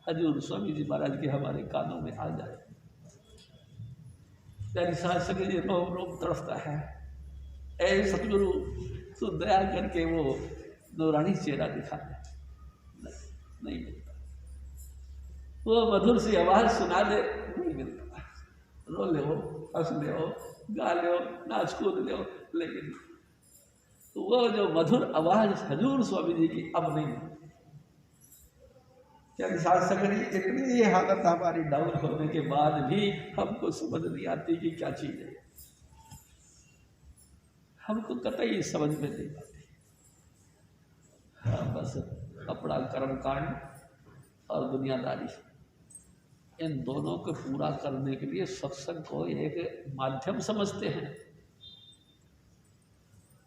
हजूर स्वामी जी महाराज के हमारे कानों में आ जाए। यानी साध संगत जी, रोम रोम तरसता है, ऐ सतगुरु तू दया करके वो नूरानी चेहरा दिखा दे। नहीं मिलता, वो मधुर सी आवाज सुना दे, नहीं मिलता। रो ले हो, हंस ले हो, गा ले हो, नाच कूद ले हो, लेकिन वो जो मधुर आवाज हजूर स्वामी जी की अब नहीं मिलती। क्या साध संगत जी, इतनी ये हालत हमारी डाउन होने के बाद भी हमको समझ नहीं आती कि क्या चीज है, हमको कतई समझ में नहीं आती। हाँ, बस अपना कर्म कांड और दुनियादारी, इन दोनों को पूरा करने के लिए सत्संग को एक माध्यम समझते हैं।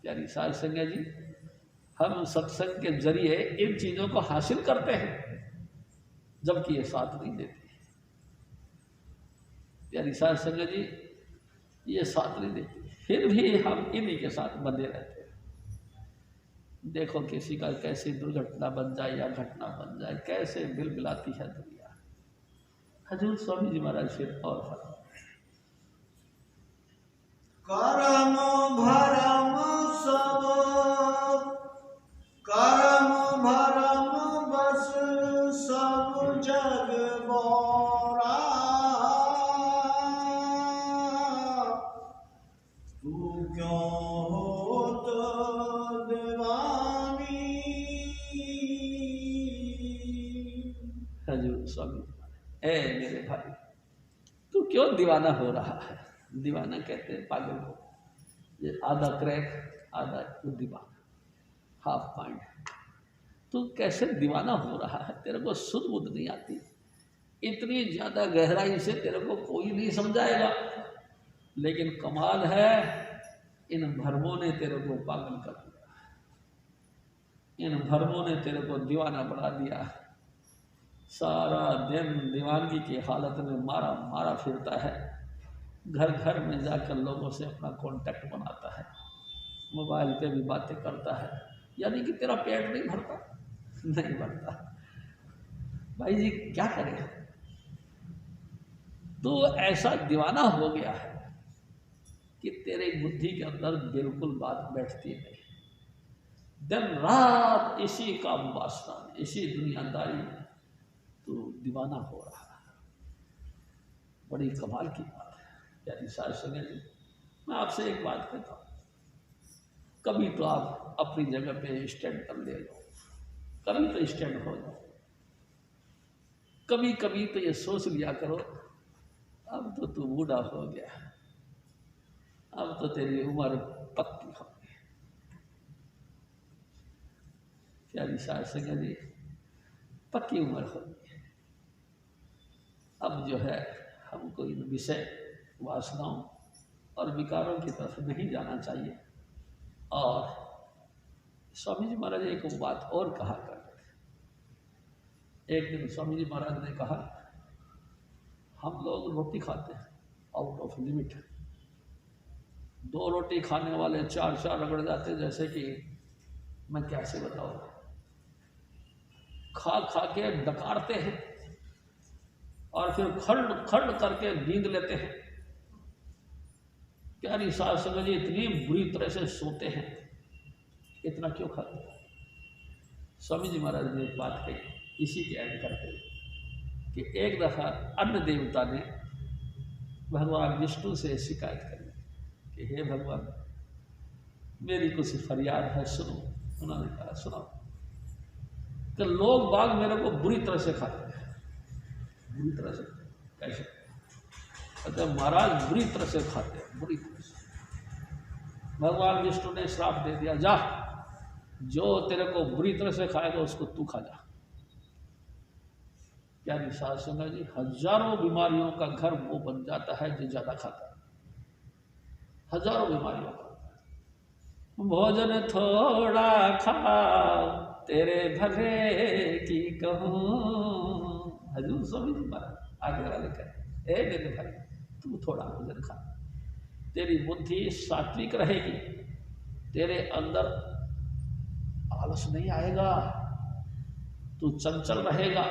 यानी साध संगत जी, हम सत्संग के जरिए इन चीजों को हासिल करते हैं, जबकि ये साथ नहीं देती। यानी साध संगत जी, ये साथ नहीं देती, फिर भी हम इन्हीं के साथ बंधे रहते हैं। देखो किसी का कैसी दुर्घटना बन जाए या घटना बन जाए, कैसे बिलबिलाती है दुनिया। हजूर स्वामी जी महाराज फिर और करम भरम सब करम भरम बस सब जग बोरा, तू क्यों होत दीवानी। हजूर स्वामी, ए मेरे भाई, तू क्यों दीवाना हो रहा है? दीवाना कहते हैं पागल को, ये आधा क्रैक आधा दीवाना, हाफ माइंड। तू कैसे दीवाना हो रहा है, तेरे को सुध बुध नहीं आती, इतनी ज़्यादा गहराई से तेरे को कोई नहीं समझाएगा। लेकिन कमाल है, इन भरमों ने तेरे को पागल कर दिया, इन भरमों ने तेरे को दीवाना बना दिया। सारा दिन दीवानगी की हालत में मारा मारा फिरता है, घर घर में जाकर लोगों से अपना कांटेक्ट बनाता है, मोबाइल पे भी बातें करता है। यानी कि तेरा पेट नहीं भरता, नहीं भरता। भाई जी क्या करें, तो ऐसा दीवाना हो गया है कि तेरे बुद्धि के अंदर बिल्कुल बात बैठती नहीं। दिन रात इसी काम वासना में, इसी दुनियादारी में तू दीवाना हो रहा है। बड़ी कमाल की बात है यानी साथ सुने जी। मैं आपसे एक बात कहता हूँ, कभी तो आप अपनी जगह पे स्टैंड कर ले लो, कभी तो स्टैंड हो जाओ। कभी कभी तो ये सोच लिया करो, अब तो तू बूढ़ा हो गया, अब तो तेरी उम्र पक्की हो गई। प्यारी सास संगत जी, पक्की उम्र हो गई, अब जो है हमको इन विषय वासनाओं और विकारों की तरफ नहीं जाना चाहिए। और स्वामी जी महाराज एक बात और कहा करते थे। एक दिन स्वामी जी महाराज ने कहा, हम लोग रोटी खाते हैं आउट ऑफ लिमिट, 2 रोटी खाने वाले 4 रगड़ जाते, जैसे कि मैं कैसे बताऊँ, खा खा के डकारते हैं और फिर खड़ खड़ करके नींद लेते हैं। प्यारी सास संगत जी, इतनी बुरी तरह से सोते हैं, इतना क्यों खाते हैं? स्वामी जी महाराज ने एक बात कही इसी के ऐड करके कि एक दफा अन्न देवता ने भगवान विष्णु से शिकायत करी कि हे भगवान, मेरी कुछ फरियाद है, सुनो। उन्होंने कहा सुनाओ। कि लोग बाग मेरे को बुरी तरह से खाते हैं। बुरी तरह से कैसे? कहते महाराज बुरी तरह से खाते हैं, बुरी तरह से। भगवान विष्णु ने श्राप दे दिया, जा जो तेरे को बुरी तरह से खाएगा उसको तू खा जा। प्यारी सास संगत जी, हजारों बीमारियों का घर वो बन जाता है जो ज्यादा खाता है, हजारों बीमारियों का। भोजन थोड़ा खाओ तेरे भले की कहूँ। हजूर स्वामी जी महाराज आगे वाले कहे, ए मेरे भाई, तू थोड़ा भोजन खा, तेरी बुद्धि सात्विक रहेगी, तेरे अंदर आलस नहीं आएगा, तू चंचल रहेगा,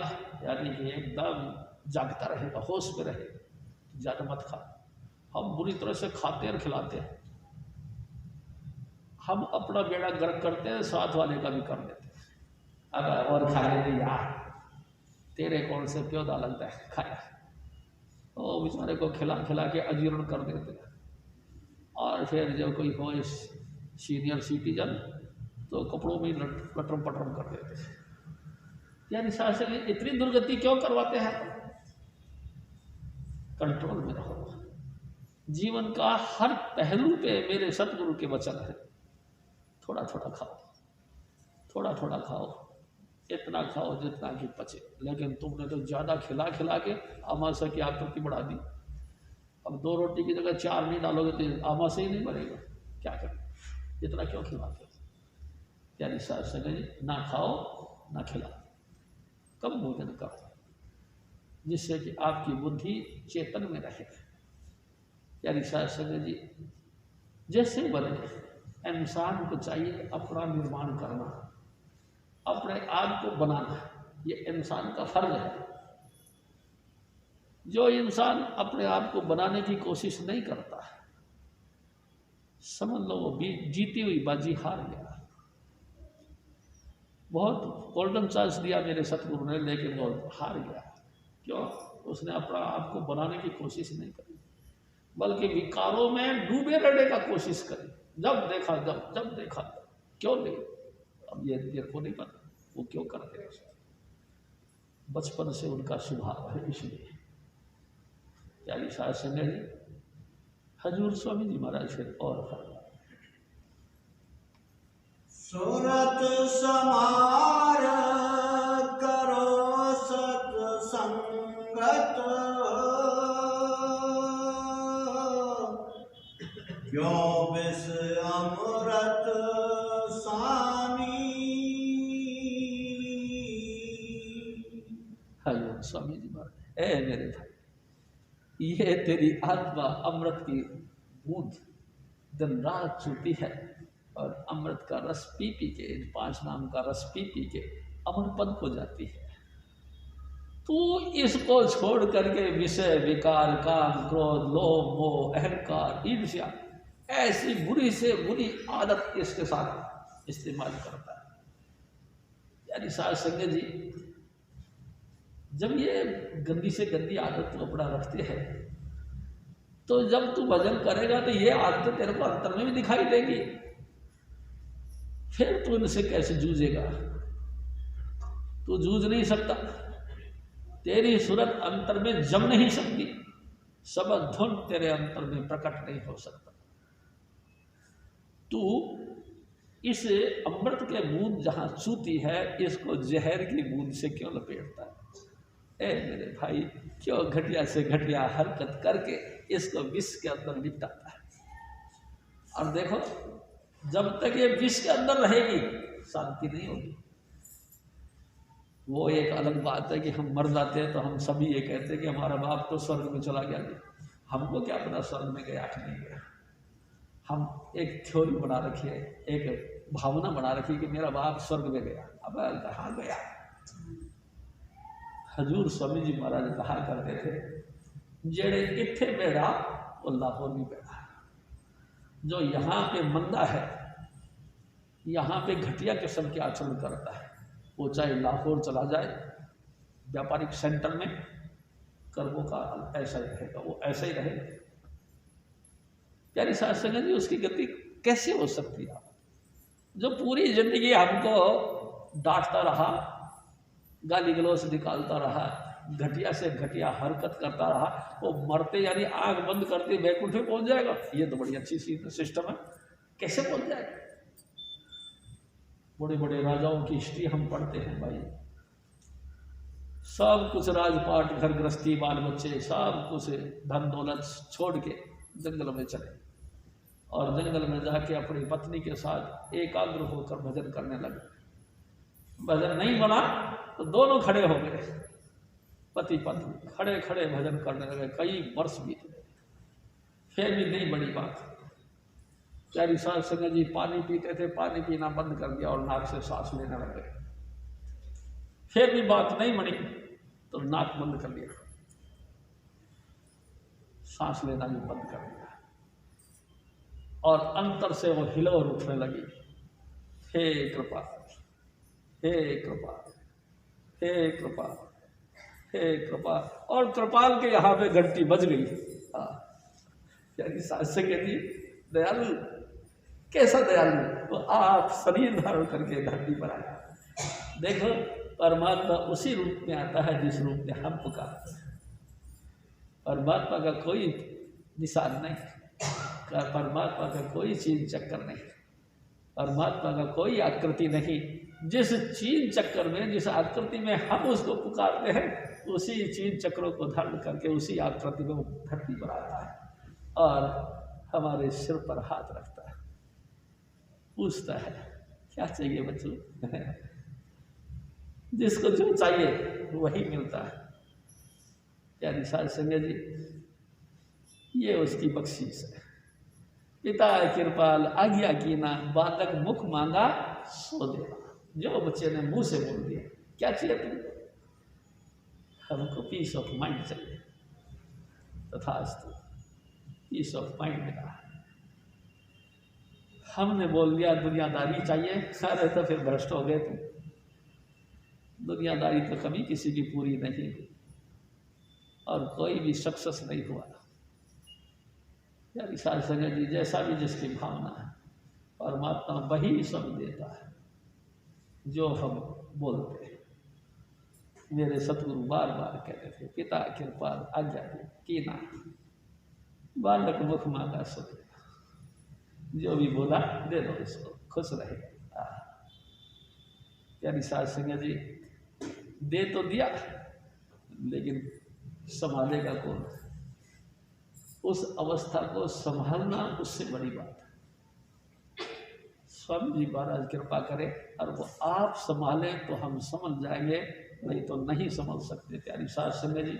यानी कि एकदम जागता रहेगा, होश में रहेगा। ज्यादा मत खा। हम बुरी तरह से खाते और खिलाते हैं, हम अपना बेड़ा गर्क करते हैं, साथ वाले का भी कर देते हैं। अगर और खा लेते यार, तेरे कौन से प्योदा लगता है खाया, तो बेचारे को खिला खिला के अजीर्ण कर देते हैं। और फिर जब कोई हो सीनियर सिटीजन तो कपड़ों में लटरम पटरम कर देते हैं। यानी शासन इतनी दुर्गति क्यों करवाते हैं? कंट्रोल में रहो। जीवन का हर पहलू पे मेरे सतगुरु के वचन है, थोड़ा थोड़ा खाओ, थोड़ा थोड़ा खाओ, इतना खाओ जितना कि पचे। लेकिन तुमने तो ज़्यादा खिला खिला के आमाशय की आकृति बढ़ा दी। अब 2 रोटी की जगह 4 नहीं डालोगे तो आमाशय ही नहीं बढ़ेगा, क्या करें? इतना क्यों खिलाते? यानी सास संगत, ना खाओ ना खिलाओ, कम भोजन करो, जिससे कि आपकी बुद्धि चेतन में रहे। यानी सास संगत जी, जैसे बने इंसान को चाहिए अपना निर्माण करना, अपने आप को बनाना, ये इंसान का फर्ज है। जो इंसान अपने आप को बनाने की कोशिश नहीं करता है, समझ लो वो जीती हुई बाजी हार गया। बहुत गोल्डन चांस दिया मेरे सतगुरु ने, लेकिन वो हार गया। क्यों? उसने अपना आप को बनाने की कोशिश नहीं करी, बल्कि विकारों में डूबे रहने का कोशिश करी। जब देखा जब देखा, क्यों नहीं? अब ये मेरे को नहीं पता वो क्यों करते हैं, बचपन से उनका स्वभाव है। इसलिए प्यारी सास संगत जी, हजूर स्वामी जी महाराज फिर और फरमा, सुरत समार करो सत्संगत यो विष अमृत सानी। हरिओम स्वामी जी महाराज। ए मेरे भाई, ये तेरी आत्मा अमृत की बूंद दिन रात चूती है और अमृत का रस पी पी के, इन 5 नाम का रस पी पी के अमरपद हो जाती है। तू इसको छोड़ करके विषय विकार, काम, क्रोध, लोभ, मोह, अहंकार, ईर्ष्या, ऐसी बुरी से बुरी आदत इसके साथ इस्तेमाल करता है। यानी साध संगत जी, जब ये गंदी से गंदी आदत तू अपना रखते हैं, तो जब तू भजन करेगा तो ये आदत तेरे को अंतर में भी दिखाई देगी। फिर तू इनसे कैसे जूझेगा? तू जूझ नहीं सकता। तेरी सूरत अंतर में जम नहीं सकती, शब्द धुन तेरे अंतर में प्रकट नहीं हो सकता। तू इस अमृत के बूंद जहां चूती है, इसको जहर की बूंद से क्यों लपेटता है? ए मेरे भाई, क्यों घटिया से घटिया हरकत करके इसको विष के अंदर निपटाता है? और देखो, जब तक ये विष के अंदर रहेगी शांति नहीं होगी। वो एक अलग बात है कि हम मर जाते हैं तो हम सभी ये कहते हैं कि हमारा बाप तो स्वर्ग में चला गया। हमको क्या पता स्वर्ग में गया कि नहीं गया। हम एक थ्योरी बना रखी है, एक भावना बना रखी है कि मेरा बाप स्वर्ग में गया। अब कहाँ गया? हजूर स्वामी जी महाराज कहा करते थे, जेड़े इत्थे बेड़ा वो लाहौर भी बेड़ा। जो यहाँ पे मंदा है, यहाँ पे घटिया किस्म के आचरण करता है, वो चाहे लाहौर चला जाए, व्यापारिक सेंटर में कर्मों का ऐसा ही रहेगा, वो ऐसा ही रहेगा। प्यारी साध संगत जी, उसकी गति कैसे हो सकती है? जो पूरी जिंदगी हमको डांटता रहा, गाली गलौज निकालता रहा, घटिया से घटिया हरकत करता रहा, वो मरते यानी आंख बंद करते बैकुंठ में पहुंच जाएगा। ये तो बड़ी अच्छी सिस्टम है। कैसे पहुंच जाएगा? बड़े बड़े राजाओं की हिस्ट्री हम पढ़ते हैं भाई, सब कुछ राजपाट, घर गृहस्थी, बाल बच्चे, सब कुछ धन दौलत छोड़ के जंगल में चले और जंगल में जाके अपनी पत्नी के साथ एकाग्र होकर भजन करने लगे। भजन नहीं बना तो दोनों खड़े हो गए, पति पत्नी खड़े खड़े भजन करने लगे। कई वर्ष बीत गए, फिर भी नहीं बड़ी बात। प्यारी साध संगत जी पानी पीते थे, पानी पीना बंद कर दिया और नाक से सांस लेने लगे। फिर भी बात नहीं बनी तो नाक बंद कर लिया, सांस लेना भी बंद कर दिया और अंतर से वो हिलोर उठने लगी। हे कृपा, हे कृपा, हे कृपा, हे कृपा। और कृपाल के यहाँ पे घंटी बज गई। यानी साध संगत जी दयालु, कैसा दयालु? तो आप शरीर धारण करके धरती पर आया। देखो, परमात्मा उसी रूप में आता है जिस रूप में हम पुकारते हैं। परमात्मा का कोई निशान नहीं, परमात्मा का कोई चीन चक्कर नहीं, परमात्मा का कोई आकृति नहीं। जिस चीन चक्कर में, जिस आकृति में हम उसको पुकारते हैं, उसी चीन चक्रों को धारण करके उसी आकृति में वो धरती पर आता है और हमारे सिर पर हाथ रखता है, पूछता है क्या चाहिए बच्चों? जिसको जो चाहिए वही मिलता है। प्यारी साध संगत जी, ये उसकी बख्शीश है। पिता कृपाल आज्ञा कीना, बालक मुख मांगा सो देना। जो बच्चे ने मुंह से बोल दिया, क्या चाहिए तुमको? हमको पीस ऑफ माइंड चाहिए। तथास्तु, पीस ऑफ माइंड मिला। हमने बोल दिया दुनियादारी चाहिए, अरे तो फिर भ्रष्ट हो गए तुम। दुनियादारी तो कभी किसी की पूरी नहीं हुई और कोई भी सक्सेस नहीं हुआ। यानी साध संगत जी, जैसा भी जिसकी भावना है, परमात्मा वही सब देता है जो हम बोलते हैं। मेरे सतगुरु बार बार कहते थे, पिता कृपा आज्ञा कीना, बालक मुख मांगा सो। जो भी बोला दे दो इसको, खुश रहे। प्यारी साध संगत जी, दे तो दिया लेकिन संभालेगा कौन? उस अवस्था को संभालना उससे बड़ी बात है। स्वामी जी महाराज कृपा करें और वो आप संभालें तो हम समझ जाएंगे, नहीं तो नहीं समझ सकते। प्यारी साध संगत जी,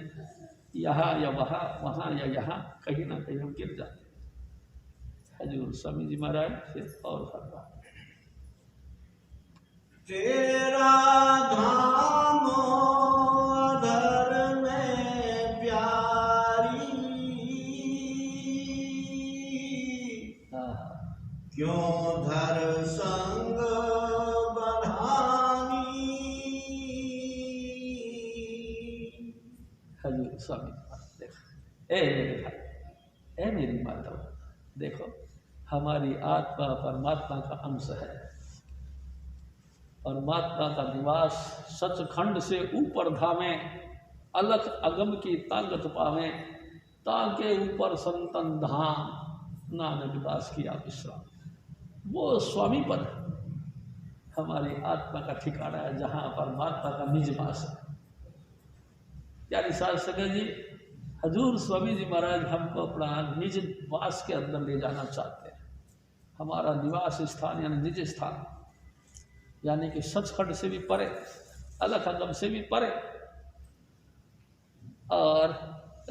यहाँ या वहाँ, वहाँ या यहाँ, कहीं ना कहीं हम गिर जाते हैं। हजूर स्वामी जी महाराज फिर और फरमा, तेरा धाम अधर में प्यारी, क्यों धर संग बधानी। हजूर स्वामी देखो, ए मेरे भाई, ए मेरी माता, देखो हमारी आत्मा परमात्मा का अंश है। परमात्मा का निवास सचखंड से ऊपर धामे, अलख अगम की ताकत पावे, ताके ऊपर संतन धाम, नानक दास की विश्राम। वो स्वामी पद हमारी आत्मा का ठिकाना है, जहाँ परमात्मा का निज वास है। प्यारी साध संगत जी, हजूर स्वामी जी महाराज हमको अपना निज वास के अंदर ले जाना चाहते हैं। हमारा निवास स्थान यानी निज स्थान, यानी कि सचखंड से भी परे, अलख अगम से भी परे, और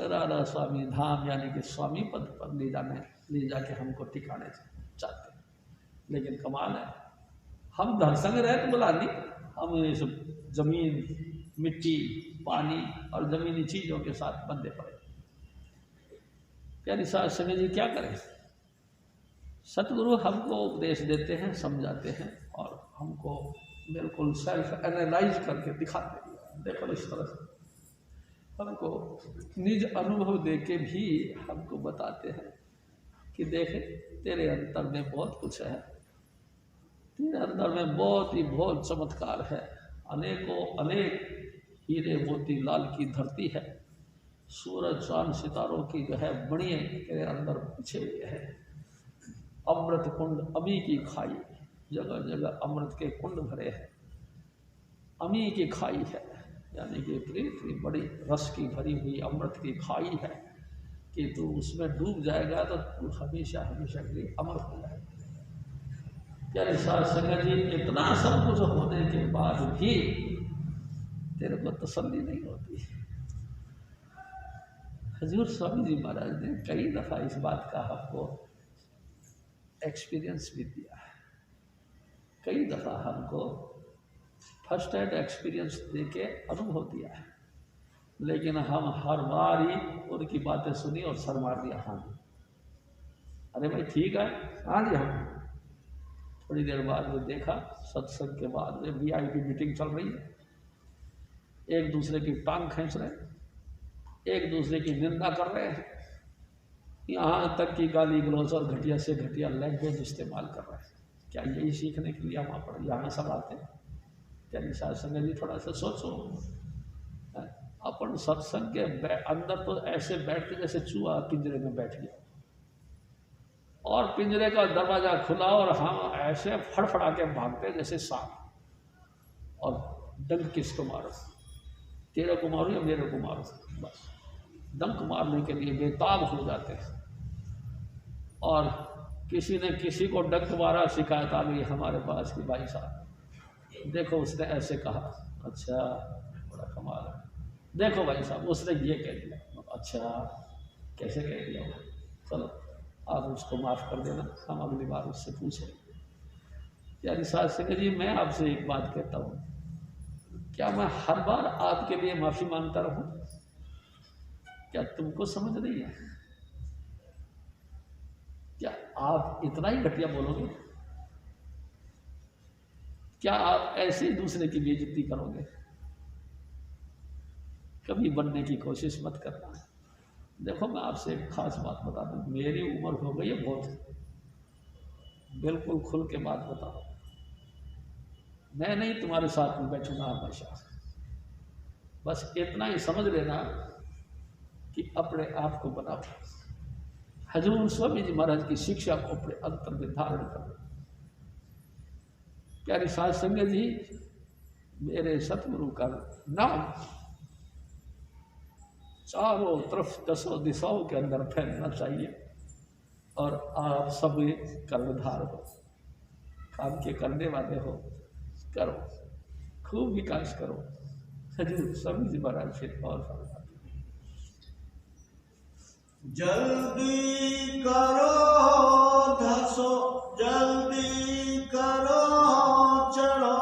राधा स्वामी धाम यानी कि स्वामी पद पर ले जाके हमको ठिकाने चाहते हैं। लेकिन कमाल है, हम धरसंग रहे तो बुला नहीं, हम ये सब जमीन, मिट्टी, पानी और जमीनी चीजों के साथ बंधे पड़े। प्यारी साध संगत जी, क्या करें? सतगुरु हमको उपदेश देते हैं, समझाते हैं और हमको बिल्कुल सेल्फ एनालाइज करके दिखाते हैं। देखो इस तरह से हमको निज अनुभव दे के भी हमको बताते हैं कि देख, तेरे अंतर में बहुत कुछ है, तेरे अंदर में बहुत चमत्कार है, अनेकों अनेक हीरे मोती लाल की धरती है, सूरज चांद सितारों की जो है बणिए तेरे अंदर पीछे हुए हैं, अमृत कुंड अमी की खाई, जगह जगह अमृत के कुंड भरे हैं, अमी की खाई है, यानी कि इतनी बड़ी रस की भरी हुई अमृत की खाई है कि तू उसमें डूब जाएगा तो तू हमेशा हमेशा के लिए अमर हो जाएगा। प्यारे साध संगत जी, इतना सब कुछ होने के बाद भी तेरे को तसल्ली नहीं होती। हजूर स्वामी जी महाराज ने कई दफ़ा इस बात का हमको एक्सपीरियंस भी दिया है, कई दफ़ा हमको फर्स्ट हैंड एक्सपीरियंस दे के अनुभव दिया है, लेकिन हम हर बार ही उनकी बातें सुनी और सर मार दिया। हाँ जी, अरे भाई ठीक है, हाँ जी। हम थोड़ी देर बाद में देखा, सत्संग के बाद में VIP मीटिंग चल रही है, एक दूसरे की टांग खींच रहे हैं, एक दूसरे की निंदा कर रहे हैं, यहाँ तक कि गाली गलौज और घटिया से घटिया लैंग्वेज इस्तेमाल कर रहे हैं। क्या यही सीखने के लिए हम यहाँ सब आते हैं? क्या साध संगत जी, थोड़ा सा सोचो। अपन सत्संग के अंदर तो ऐसे बैठते जैसे चूहा पिंजरे में बैठ गया, और पिंजरे का दरवाजा खुला और हम ऐसे फड़फड़ा के भागते जैसे सांप, और डंक किसको मारो, तेरे को मारो या मेरे को मारो, बस डंक मारने के लिए बेताब हो जाते हैं। और किसी ने किसी को डंक मारा, शिकायत आ गई हमारे पास कि भाई साहब देखो उसने ऐसे कहा, अच्छा बड़ा कमाल है, देखो भाई साहब उसने ये कह दिया, अच्छा कैसे कह दिया, चलो आप उसको माफ़ कर देना, हम अगली बार उससे पूछेंगे। प्यारी साध संगत जी, मैं आपसे एक बात कहता हूँ, क्या मैं हर बार आपके लिए माफ़ी मांगता रहूँ? क्या तुमको समझ नहीं है? क्या आप इतना ही घटिया बोलोगे? क्या आप ऐसे ही दूसरे की बेइज्जती करोगे? कभी बनने की कोशिश मत करना। देखो मैं आपसे एक खास बात बता दूं, मेरी उम्र हो गई है बहुत, बिल्कुल खुल के बात बताओ, मैं नहीं तुम्हारे साथ में बैठूंगा हमेशा। बस इतना ही समझ लेना कि अपने आप को बनाओ, हजूर स्वामी जी महाराज की शिक्षा को अपने अंतर में धारण करो। प्यारी साध संगत जी, मेरे सतगुरु का नाम चारों तरफ दसों दिशाओं के अंदर फैलना चाहिए। और आप सब कर्मधार हो, काम के करने वाले हो, करो, खूब विकास करो। हजूर स्वामी जी महाराज फिर और फरमाते हैं, जल्दी करो धसो, जल्दी करो चढ़ो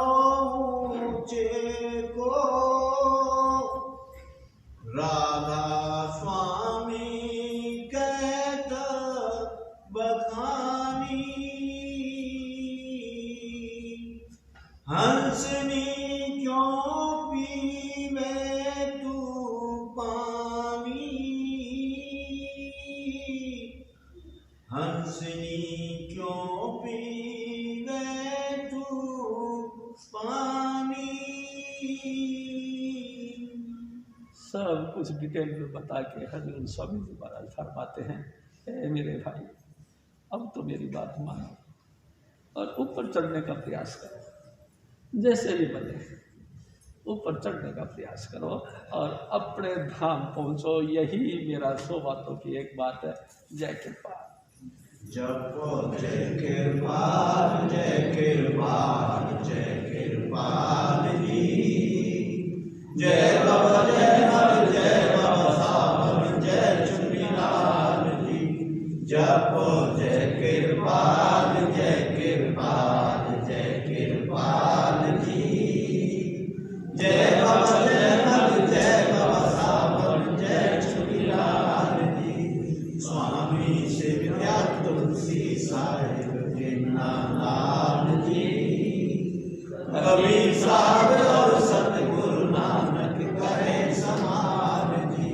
ऊंचे को, राधा स्वामी कहत बखानी, हंसनी क्यों पीवे तू पानी, हंसनी क्यों पीवे तू पानी। सब कुछ डिटेल में बता के हजूर स्वामी जी महाराज फरमाते हैं, ए मेरे भाई, अब तो मेरी बात मानो और ऊपर चढ़ने का प्रयास करो, जैसे भी बने ऊपर चढ़ने का प्रयास करो और अपने धाम पहुंचो। यही मेरा 100 बातों की एक बात है। जय कृपा। जपो जय कृपाल, जय कृपाल, जय कृपाल जी, जय बाबा जय हर, जय बाबा सावन, जय चुनीलाल जी। जपो जय कृपाल, जय कृपाल, जय कृपाल जी, जय बाबा जय हर, जय बाबा सावन, जय चुनीलाल जी। स्वामी से विद्या तुलसी साहिब के नाम जी, कबीर साहब और सतगुरु नानक करे समान जी।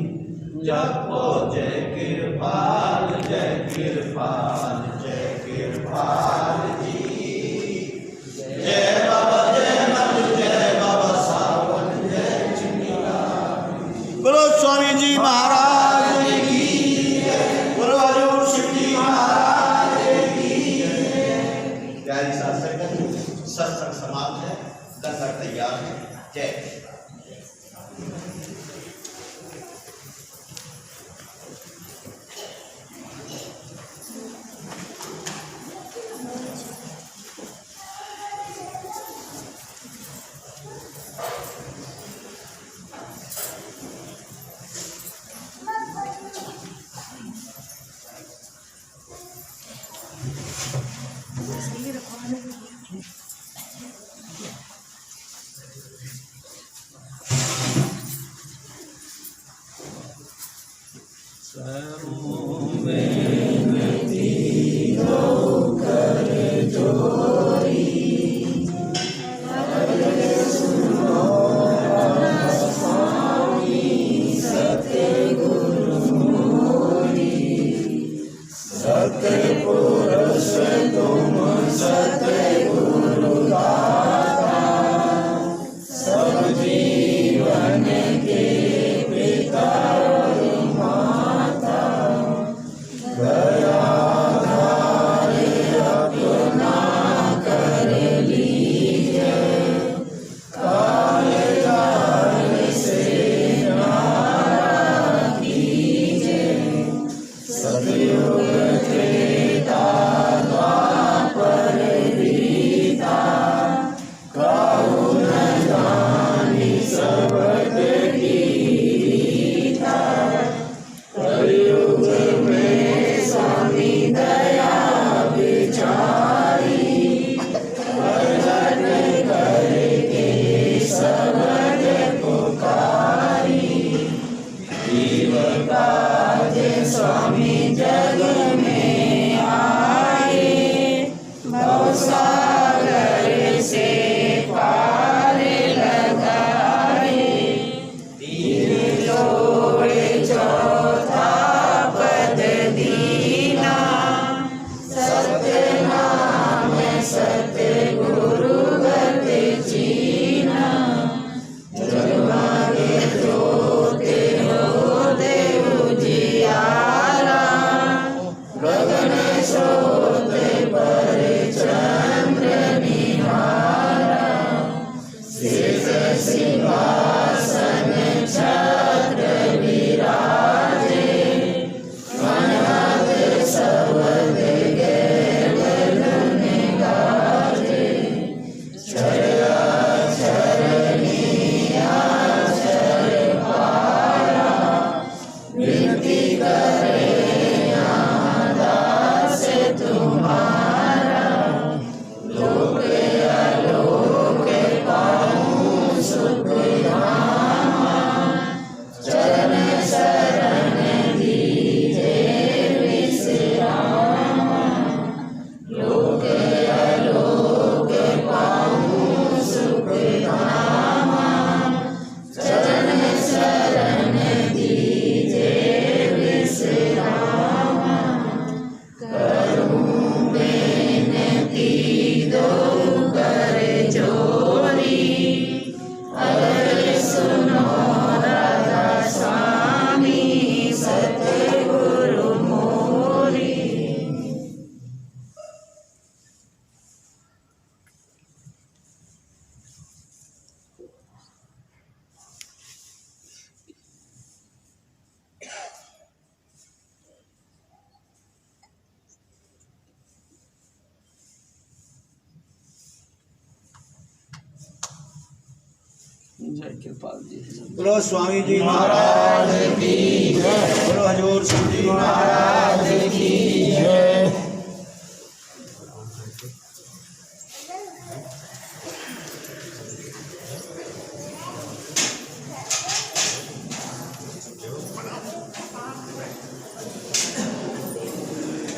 जपो जय कृपाल, जय कृपाल, जय कृपाल जी, जय बाबा जय हर, जय बाबा सावन, जय चुनीलाल जी। बोलो स्वामी जी महाराज की, बोलो हजूर शिव जी महाराज की। प्यारी सत्संग समाप्त है, लंगर तैयार है। जय जियारा जय कृपाल जी। बोलो स्वामी जी महाराज की जय। बोलो हजूर सिंह जी महाराज की